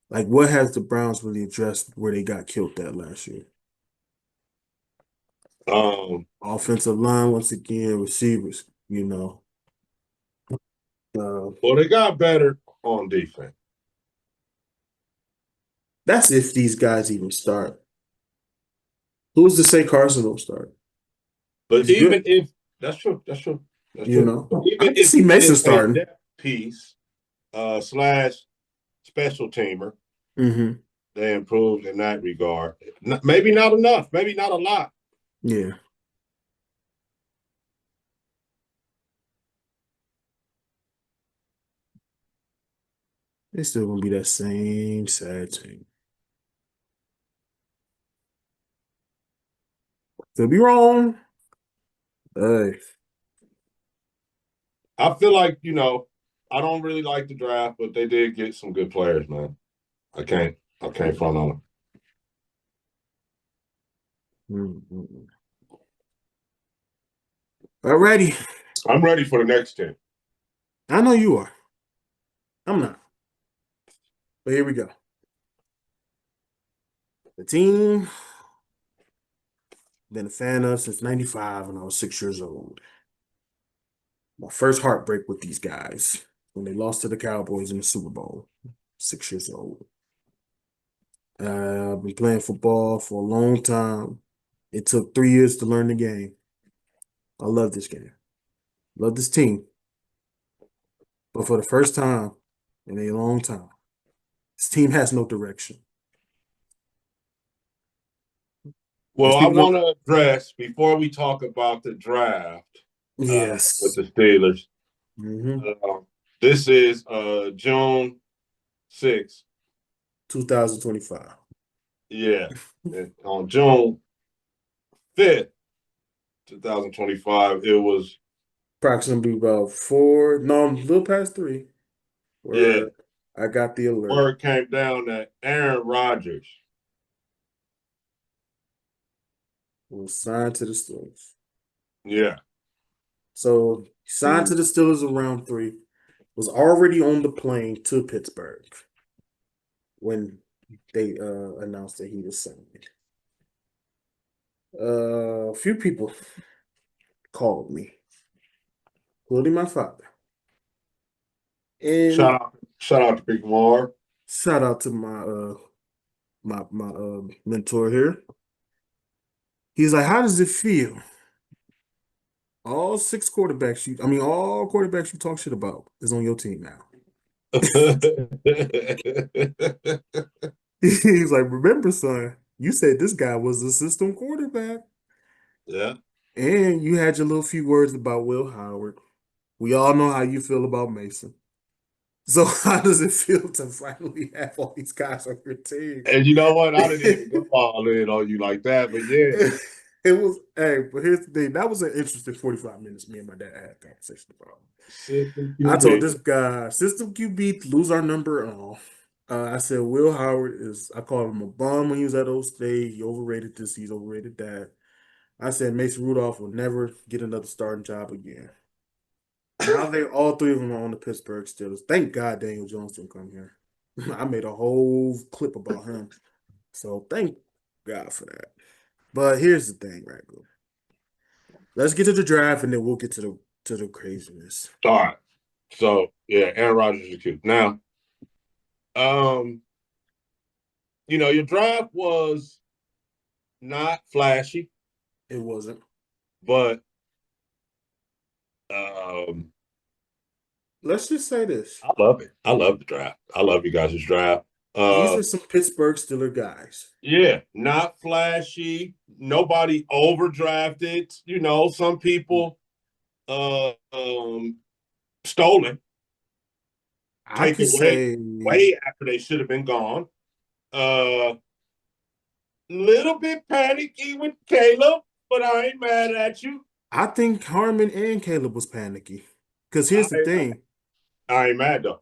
Like, what has the Browns really addressed where they got killed that last year? Offensive line, once again, receivers, Well, they got better on defense. That's if these guys even start. Who's to say Carson will start? But He's even good. if that's true, that's true. That's true. I Even can see Mason starting. piece slash special teamer. Mm-hmm. They improved in that regard. Maybe not enough, maybe not a lot. Yeah. It's still gonna be that same sad team. Could be wrong. Hey. I feel like, I don't really like the draft, but they did get some good players, man. I can't front on them. Mm-hmm. Alrighty. I'm ready for the next 10. I know you are. I'm not. But here we go. The team been a fan of since 95 when I was 6 years old. My first heartbreak with these guys when they lost to the Cowboys in the Super Bowl. 6 years old. I've been playing football for a long time. It took 3 years to learn the game. I love this game. Love this team. But for the first time in a long time, this team has no direction. As Well, I people want don't. to address before we talk about the draft with Yes. the Steelers. Mm-hmm. Uh, this is June 6th. 2025. Yeah. And on June 5th, 2025, it was, Approximately about four, no, a little past three, yeah, where I got the alert. word came down that Aaron Rodgers, Was signed to the Steelers. yeah, So signed to the Steelers around three. Was already on the plane to Pittsburgh when they announced that he was signed. A few people called me, including my father. And shout out to Big Mar. shout out to my mentor here. He's like, "How does it feel? All six quarterbacks all quarterbacks you talk shit about is on your team now." He's like, "Remember, son, you said this guy was a system quarterback, Yeah. and you had your little few words about Will Howard. We all know how you feel about Mason. So how does it feel to finally have all these guys on your team?" And you know what? I didn't even go all in on you like that, but yeah. It was, hey, but here's the thing. That was an interesting 45 minutes me and my dad had a conversation about. System I told QB. this guy, system QB, lose our number and all. I said, Will Howard I called him a bum when he was at Old State. He overrated this, he's overrated that. I said, Mason Rudolph will never get another starting job again. Now all three of them are on the Pittsburgh Steelers. Thank God Daniel Jones didn't come here. I made a whole clip about him. So thank God for that. But here's the thing, right, bro. Let's get to the draft and then we'll get to the craziness. All right. So yeah, Aaron Rodgers is cute. Now, um, your draft was not flashy, It wasn't. but um, Let's just say this. I love it. I love the draft. I love you guys' draft. These Uh, are some Pittsburgh Steelers guys. yeah, not flashy. Nobody overdrafted. Some people stolen, I taken could way say way after they should have been gone. Uh, Little bit panicky with Caleb, but I ain't mad at you. I think Harmon and Caleb was panicky. Because I here's the ain't, thing. I ain't mad though.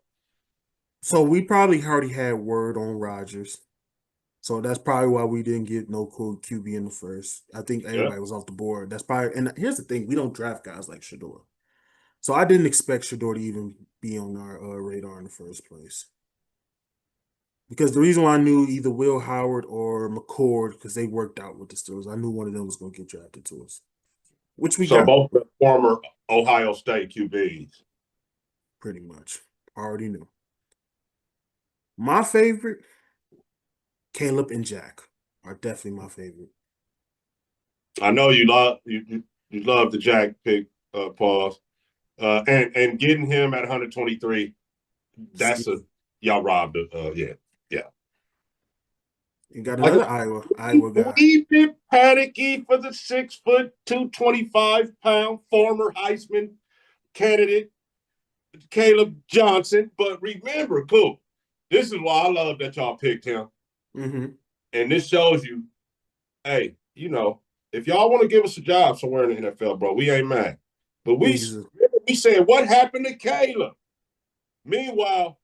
So we probably already had word on Rodgers. So that's probably why we didn't get no cool QB in the first. I think Yeah. everybody was off the board. That's probably, and here's the thing, we don't draft guys like Shador. So I didn't expect Shador to even be on our radar in the first place. Because the reason why I knew either Will Howard or McCord, because they worked out with the Steelers, I knew one of them was going to get drafted to us, which we So got both the former Ohio State QBs. pretty much. Already knew. My favorite, Caleb and Jack, are definitely my favorite. I know you love the Jack pick, pause. And getting him at 123, that's a y'all robbed it. Yeah. You got Like another Iowa guy. we picked Panicky for the 6'2", 225-pound former Heisman candidate, Caleb Johnson. But remember, cool. This is why I love that y'all picked him. Mm-hmm. And this shows you, hey, if y'all want to give us a job somewhere in the NFL, bro, we ain't mad. But we said, what happened to Caleb? Meanwhile,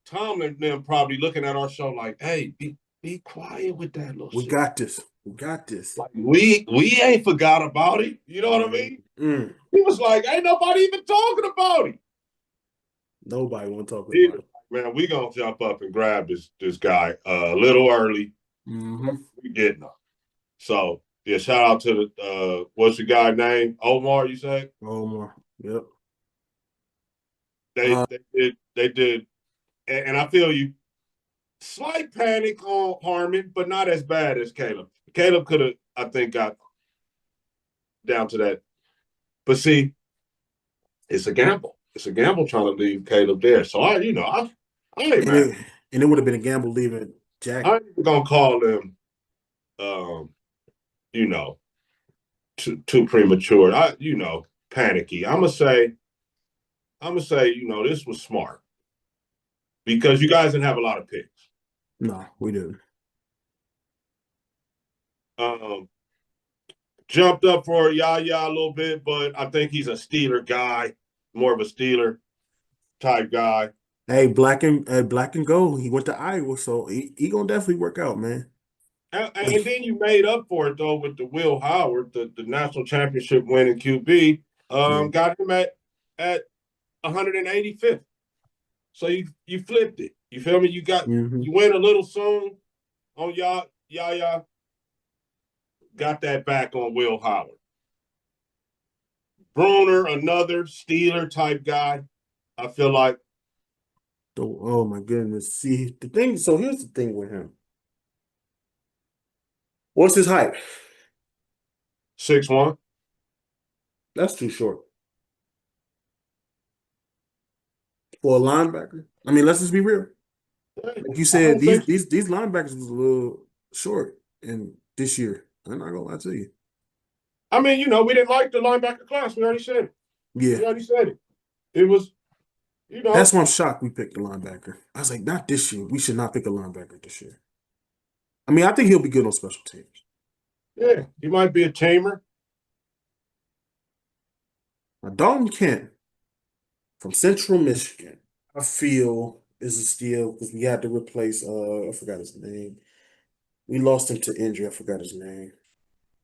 Tomlin and them probably looking at our show like, hey, be quiet with that little We shit. got this. We got this. Like, we ain't forgot about it. You know what I mean? Mm. He was like, ain't nobody even talking about it. Nobody want to talk about it. Man, we gonna jump up and grab this guy a little early. Mm-hmm. We getting him. So yeah, shout out to the what's the guy name? Omar, you say? Omar. Yep. They did, and I feel you. Slight panic on Harmon, but not as bad as Caleb. Caleb could have, I think, got down to that. But see, it's a gamble. It's a gamble trying to leave Caleb there. So I ain't mad. And it would have been a gamble leaving Jack. I ain't even gonna call them, um, you know, too premature. Panicky. I'm gonna say, this was smart because you guys didn't have a lot of picks. No, we didn't. Jumped up for Yaya a little bit, but I think he's a Steeler guy, more of a Steeler type guy. Hey, black and gold. He went to Iowa, so he gonna definitely work out, man. And then you made up for it though with the Will Howard, the national championship winning QB. Got him at 185th. So you flipped it. You feel me? You went a little soon on Yaya. Got that back on Will Howard. Bruner, another Steeler type guy. I feel like. Oh my goodness. See the thing. So here's the thing with him. What's his height? 6'1". That's too short for a linebacker. I mean, let's just be real. Like you said, these linebackers was a little short in this year. I'm not gonna lie to you. I mean, we didn't like the linebacker class. We already said it. Yeah. We already said it. It was, That's why I'm shocked we picked the linebacker. I was like, not this year. We should not pick a linebacker this year. I mean, I think he'll be good on special teams. Yeah, he might be a tamer. Now, Dalton Kent from Central Michigan, I feel is a steal because we had to replace I forgot his name. We lost him to injury. I forgot his name.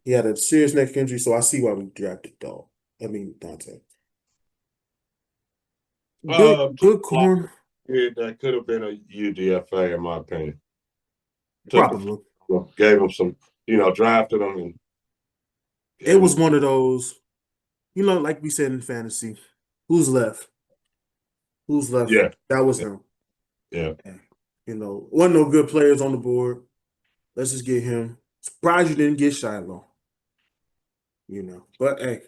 He had a serious neck injury, so I see why we drafted Dante. Good corner. Yeah, that could have been a UDFA in my opinion. Probably. Gave him some, drafted him and it was one of those, like we said in fantasy, who's left? Who's left? Yeah. That was him. Yeah. Wasn't no good players on the board. Let's just get him. Surprised you didn't get Shiloh. But hey,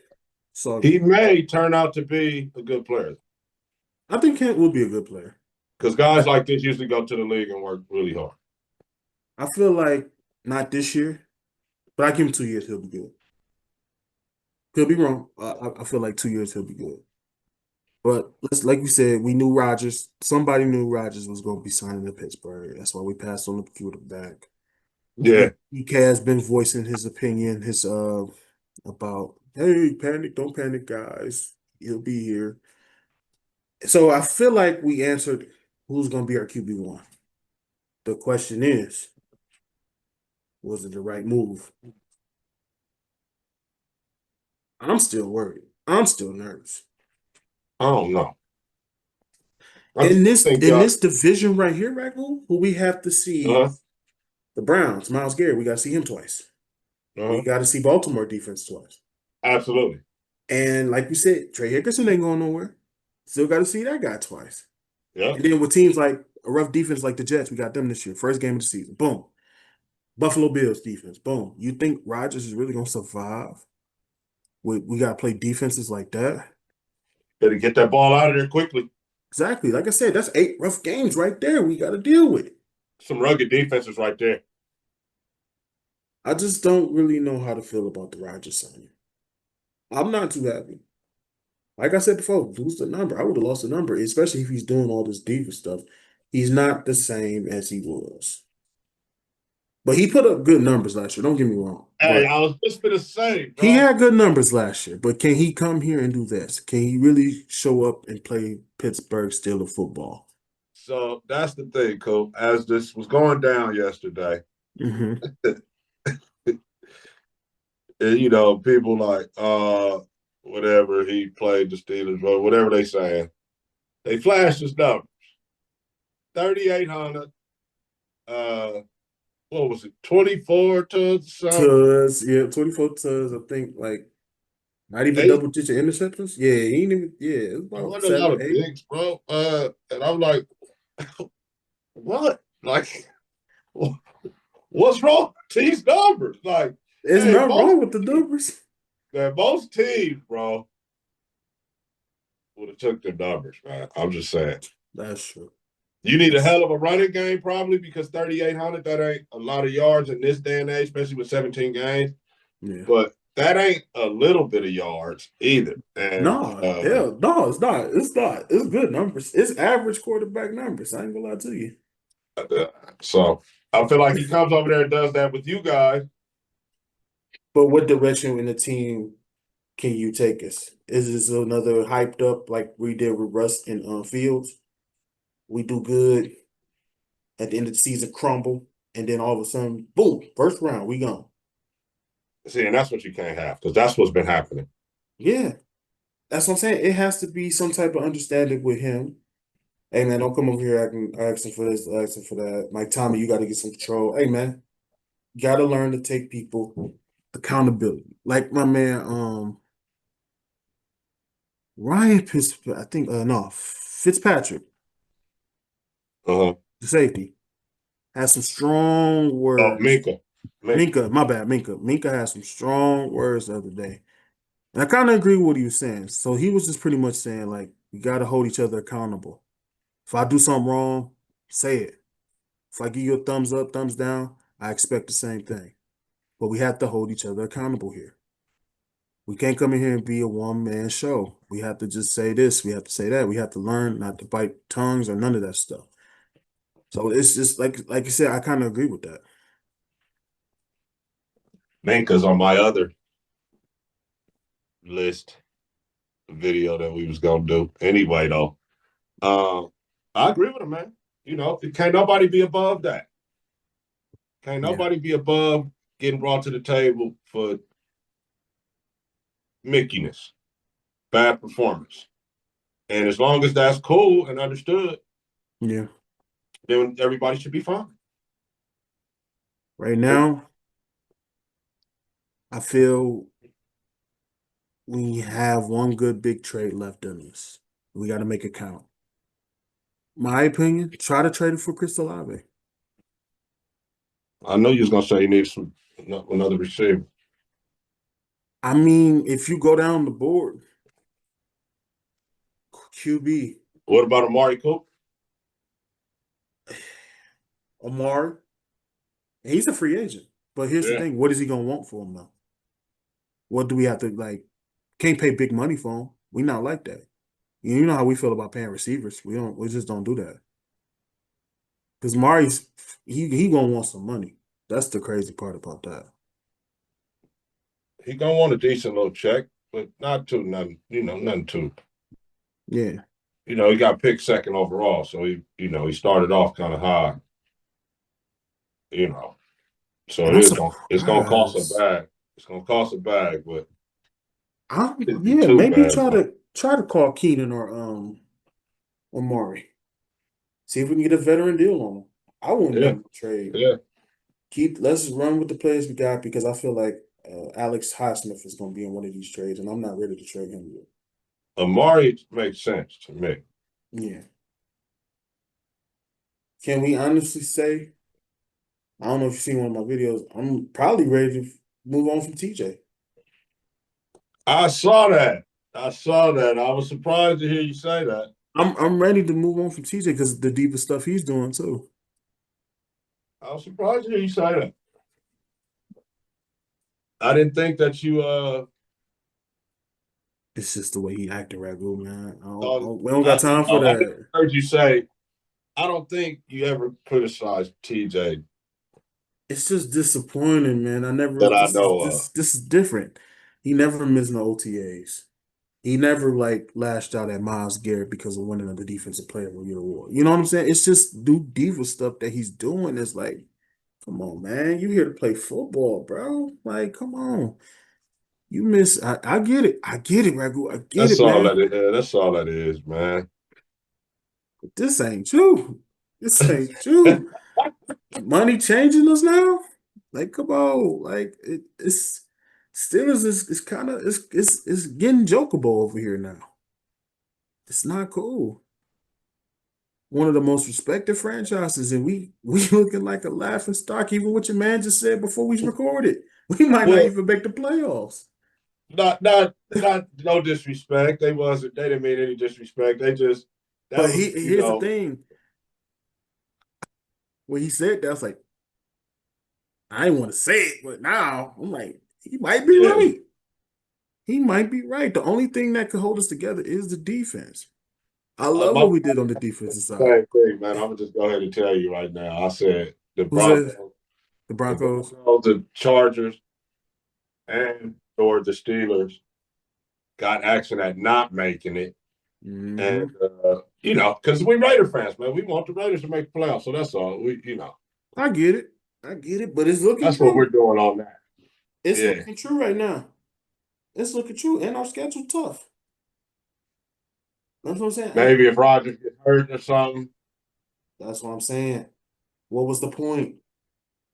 so he may turn out to be a good player. I think Kent will be a good player. Because guys like this usually go to the league and work really hard. I feel like not this year, but I give him 2 years, he'll be good. Could be wrong. I feel like 2 years he'll be good. But like you said, we knew Rodgers. Somebody knew Rodgers was going to be signing to Pittsburgh. That's why we passed on the quarterback. Yeah. He has been voicing his opinion, about, hey, don't panic, guys. He'll be here. So I feel like we answered who's going to be our QB1. The question is, was it the right move? I'm still worried. I'm still nervous. I don't know. In this division right here, Ragu, who we have to see the Browns, Myles Garrett, we got to see him twice. We got to see Baltimore defense twice. Absolutely. And like you said, Trey Hickerson ain't going nowhere. Still got to see that guy twice. Yeah. And then with teams like a rough defense like the Jets, we got them this year. First game of the season. Boom. Buffalo Bills defense. Boom. You think Rodgers is really going to survive? We got to play defenses like that? Better get that ball out of there quickly. Exactly. Like I said, that's 8 rough games right there. We got to deal with it. Some rugged defenses right there. I just don't really know how to feel about the Rodgers signing. I'm not too happy. Like I said before, lose the number. I would have lost the number, especially if he's doing all this defense stuff. He's not the same as he was. But he put up good numbers last year. Don't get me wrong. Hey, But I was just gonna say, he bro. had good numbers last year. But can he come here and do this? Can he really show up and play Pittsburgh Steelers football? So that's the thing, Coach. As this was going down yesterday, Mm-hmm. and, you know, people like, whatever he played the Steelers, but whatever they saying, they flashed his numbers. 3,800, what was it, 24 to something? Tuds, yeah, 24 tuds, I think, like, not even Eight. double digit interceptions. Yeah, he ain't even, yeah, it's It about wasn't a lot seven, of eight. bigs, bro. And I'm like, what? Like, what's wrong with these numbers? Like, There's hey, nothing wrong with the numbers. most teams, bro, would have took their numbers, man. I'm just saying. That's true. You need a hell of a running game, probably, because 3,800, that ain't a lot of yards in this day and age, especially with 17 games. Yeah. But that ain't a little bit of yards either. And No, hell, no, it's not. It's not. It's good numbers. It's average quarterback numbers. I ain't gonna lie to you. so I feel like he comes over there and does that with you guys. But what direction in the team can you take us? Is this another hyped up like we did with Russ and Fields? We do good at the end of the season, crumble, and then all of a sudden, boom, first round, we gone. See, and that's what you can't have because that's what's been happening. Yeah, that's what I'm saying. It has to be some type of understanding with him. Hey man, don't come over here asking for this, asking for that. Mike Tommy, you got to get some control. Hey man, you got to learn to take people accountability. Like my man, Ryan Pittsburgh, I think, no, Fitzpatrick, Uh-huh. the safety, has some strong Oh, words. Minka. Minka, my bad, Minka. Minka has some strong words the other day. And I kind of agree with what he was saying. So he was just pretty much saying, like, we got to hold each other accountable. If I do something wrong, say it. If I give you a thumbs up, thumbs down, I expect the same thing. But we have to hold each other accountable here. We can't come in here and be a one-man show. We have to just say this. We have to say that. We have to learn not to bite tongues or none of that stuff. So it's just like you said, I kind of agree with that. Minka's on my other list video that we was gonna do. Anyway, though, I agree with him, man. You know, can't nobody be above that. Can't Yeah. nobody be above getting brought to the table for mickiness, bad performance. And as long as that's cool and understood, Yeah. then everybody should be fine. Right now, I feel we have one good big trade left in us. We got to make it count. My opinion, try to trade it for Chris Olave. I know you was gonna say you need some another receiver. I mean, if you go down the board, QB, What about Amari Cooper? Amari, he's a free agent. But here's the Yeah. thing: what is he gonna want for him though? What do we have to like? Can't pay big money for him. We not like that. You know how we feel about paying receivers. We don't. We just don't do that. Because Mari's he gonna want some money. That's the crazy part about that. He gonna want a decent little check, but not too nothing, nothing too. Yeah, He got picked second overall, so he started off kind of high, you know. So and I'm it's gonna cost a surprised. bag. It's gonna cost a bag, but it not be Yeah, too maybe bad though. try to call Keenan or Maury. See if we can get a veteran deal on him. I wouldn't Yeah, never trade. yeah. Let's run with the players we got because I feel like Alex Highsmith is going to be in one of these trades, and I'm not ready to trade him yet. Amari makes sense to me. Yeah. Can we honestly say? I don't know if you've seen one of my videos. I'm probably ready to move on from TJ. I saw that. I saw that. I was surprised to hear you say that. I'm ready to move on from TJ because the deeper stuff he's doing too. I was surprised to hear you say that. I didn't think that you It's just the way he acting, Ragu, man. thought We don't got time for I that. heard you say I don't think you ever criticized TJ It's just disappointing, man. I never. that I This is know of. this is different. He never missed no OTAs. He never like lashed out at Miles Garrett because of winning the defensive player of the year award. You know what I'm saying? It's just new diva stuff that he's doing. It's like, come on, man. You here to play football, bro. Like, come on. You miss. I get it. I get it, Ragu. I get That's it, all man. that is. That's all that is, man. This ain't you. This ain't you. Money changing us now? Like, come on. Like, it's Steelers is kind of it's getting jokeable over here now. It's not cool. One of the most respected franchises, and we looking like a laughing stock, even what your man just said before we recorded. We might not Well, even make the playoffs. not no disrespect. They didn't mean any disrespect. They just that But was, here's the thing. When he said that, I was like, I didn't want to say it, but now I'm like, he might be yeah. right. He might be right. The only thing that could hold us together is the defense. I love My what we did on the defensive side. same thing, man. I'm gonna just go ahead and tell you right now. I said Who says the The Broncos? Broncos, the Chargers, and or the Steelers got action at not making it. And Hmm. because we Raider fans, man, we want the Raiders to make the playoffs. So that's all. I get it. I get it, but it's looking That's what we're true. doing on that. It's Yeah. looking true right now. It's looking true, and our schedule tough. That's what I'm saying. Maybe if Rodgers gets hurt or something. That's what I'm saying. What was the point?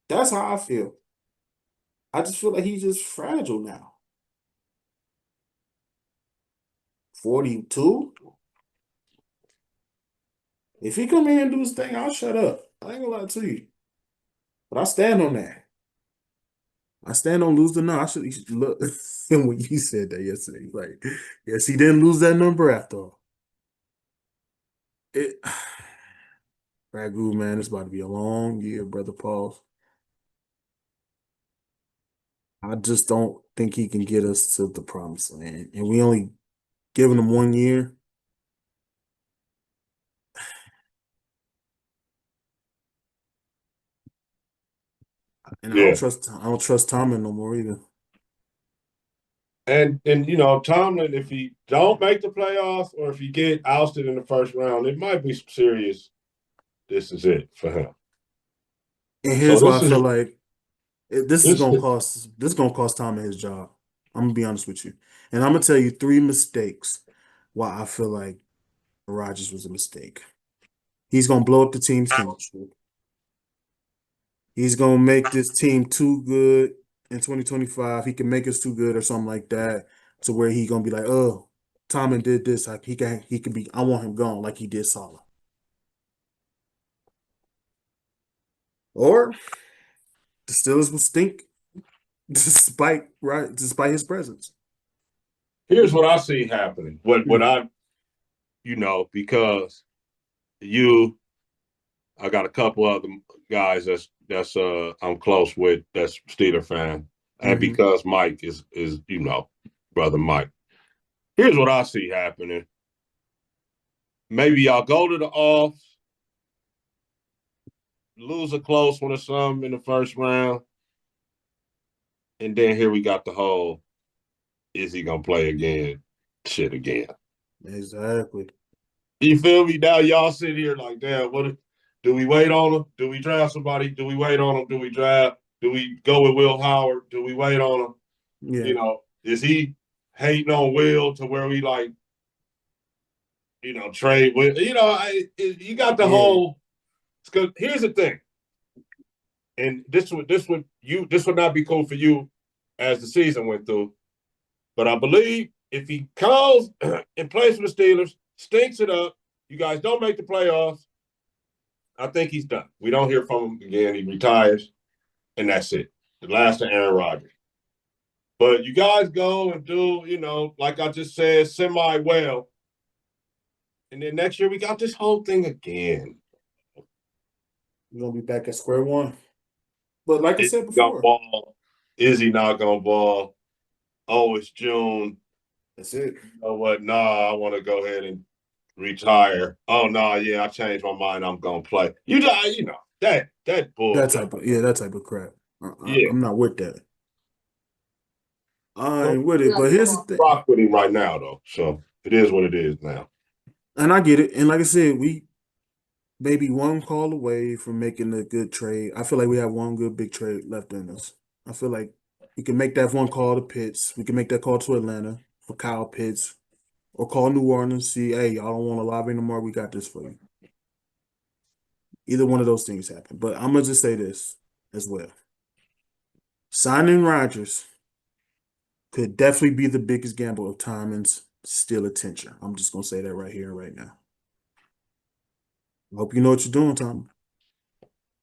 That's how I feel. I just feel like he's just fragile now. 42. If he come in and do his thing, I'll shut up. I ain't gonna lie to you. But I stand on that. I stand on lose the number. You should look when you said that yesterday. Like, yes, he didn't lose that number after all. It Ragu, man, it's about to be a long year, brother Paul. I just don't think he can get us to the promised land. And we only giving him 1 year. And Yeah. I don't trust Tomlin no more either. And Tomlin, if he don't make the playoffs or if he get ousted in the first round, it might be some serious. This is it for him. And So here's why I this feel is like this is this gonna is cost Tomlin his job. I'm gonna be honest with you. And I'm gonna tell you three mistakes why I feel like Rodgers was a mistake. He's gonna blow up the team's chemistry. He's gonna make this team too good in 2025. He can make us too good or something like that, to where he gonna be like, oh, Tomlin did this. Like he can be. I want him gone like he did Salah. Or the Steelers will stink despite his presence. here's what I see happening. What Hmm. I because you I got a couple other guys that's I'm close with that's Steeler fan. And Hmm. because Mike is brother Mike. Here's what I see happening. Maybe y'all go to the off, lose a close one or something in the first round, and then here we got the whole is he gonna play again? Shit again. Exactly. You feel me? Now y'all sit here like, damn, what do we wait on him? Do we draft somebody? Do we wait on him? Do we draft? Do we go with Will Howard? Do we wait on him? Yeah. Is he hating on Will to where we like, trade with, you got the Yeah. whole, because here's the thing. And this would not be cool for you as the season went through. But I believe if he calls and plays for the Steelers, stinks it up, you guys don't make the playoffs, I think he's done. We don't hear from him again. He retires, and that's it. The last of Aaron Rodgers. But you guys go and do, like I just said, semi well. And then next year we got this whole thing again. We're gonna be back at square one. But like I Is said he gonna before, ball? Is he not gonna ball? Oh, it's June. that's it. You know what? Nah, I want to go ahead and retire. Oh no, nah, yeah, I changed my mind. I'm gonna play. That bullshit. That type of crap. Yeah, I'm not with that. I but ain't with we it. got But to here's the thing, rock with him right now, though. So it is what it is now. and I get it. And like I said, we maybe one call away from making a good trade. I feel like we have one good big trade left in us. I feel like we can make that one call to Pitts. We can make that call to Atlanta for Kyle Pitts, or call New Orleans. See, hey, y'all don't want to lobby anymore. We got this for you. Either one of those things happen. But I'm gonna just say this as well. Signing Rodgers could definitely be the biggest gamble of Tomlin's steal attention. I'm just gonna say that right here and right now. I hope you know what you're doing, Tom.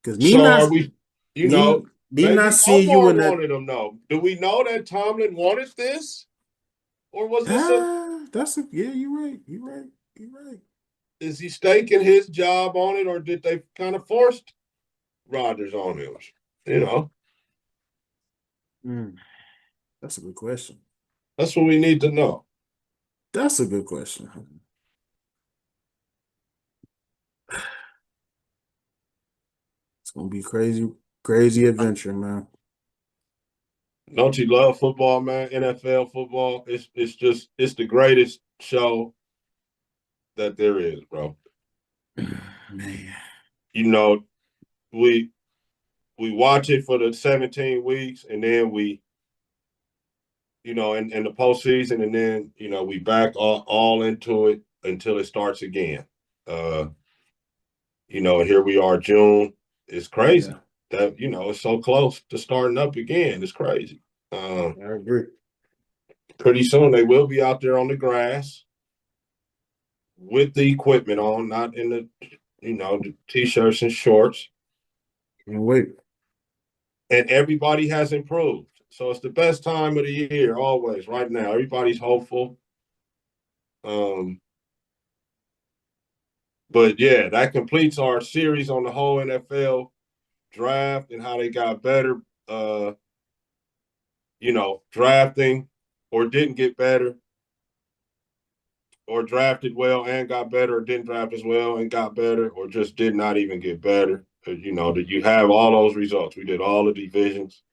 Because So are we? me not Maybe seeing you Omar in that. wanted him. No, do we know that Tomlin wanted this, or was this a? Yeah. You're right. You're right. You're right. Is he staking his job on it, or did they kind of force Rodgers on him? You know, Mm, that's a good question. that's what we need to know. That's a good question. It's gonna be crazy, crazy adventure, man. Don't you love football, man? NFL football. It's the greatest show that there is, bro. Man, You know, we we watch it for the 17 weeks, and then we, in the postseason, and then we back all into it until it starts again. Uh, and here we are, June. It's yeah, crazy that it's so close to starting up again. It's crazy. I agree. Pretty soon they will be out there on the grass with the equipment on, not in the t-shirts and shorts. Can't wait. And everybody has improved. So it's the best time of the year, always, right now. Everybody's hopeful. Um, but yeah, that completes our series on the whole NFL draft and how they got better, drafting or didn't get better, or drafted well and got better, or didn't draft as well and got better, or just did not even get better. That you have all those results. We did all the divisions.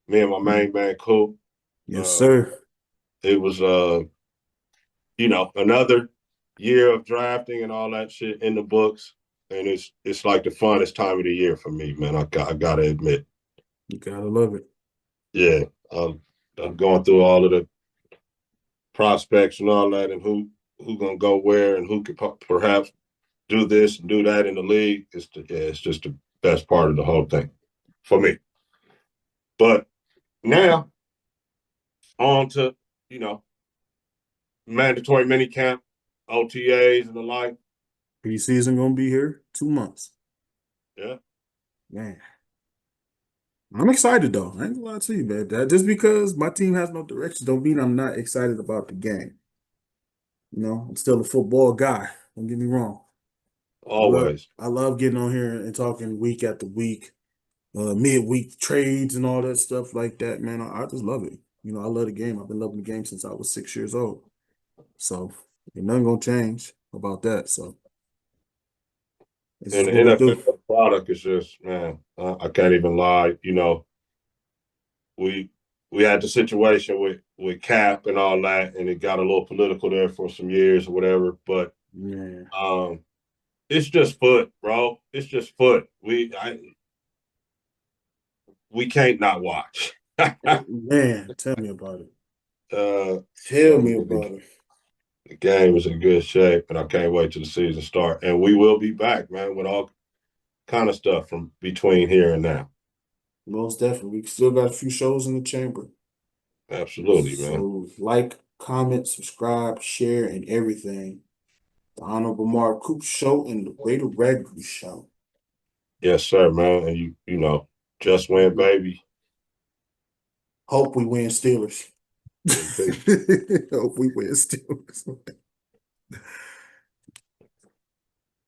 Me and my main man, Coop. Yes, Uh, sir. it was, another year of drafting and all that shit in the books. And it's like the funnest time of the year for me, man. I gotta admit. You gotta love it. Yeah, I'm going through all of the prospects and all that, and who gonna go where, and who could perhaps do this and do that in the league. It's just the best part of the whole thing for me. But now on to you know mandatory minicamp, OTAs, and the like. Preseason gonna be here 2 months. Yeah, Man, I'm excited though. I ain't gonna lie to you, man. That just because my team has no direction don't mean I'm not excited about the game. I'm still a football guy. Don't get me wrong. always. I love getting on here and talking week after week, midweek trades and all that stuff like that, man. I just love it. I love the game. I've been loving the game since I was 6 years old. So ain't nothing gonna change about that. So this And is the what we do. NFL product is just, man, I can't even lie. We we had the situation with Cap and all that, and it got a little political there for some years or whatever. But Yeah. it's just foot, bro. It's just foot. We can't not watch. Man, tell me about it. uh, Tell so me the, about it. the game is in good shape, and I can't wait till the season start. And we will be back, man, with all kind of stuff from between here and now. Most definitely. We still got a few shows in the chamber. Absolutely, man. So like, comment, subscribe, share, and everything. The Honorable Mark Coop Show and the Raider Raggy Show. Yes, sir, man. And just win, baby. Hope we win Steelers. Okay. Hope we win Steelers.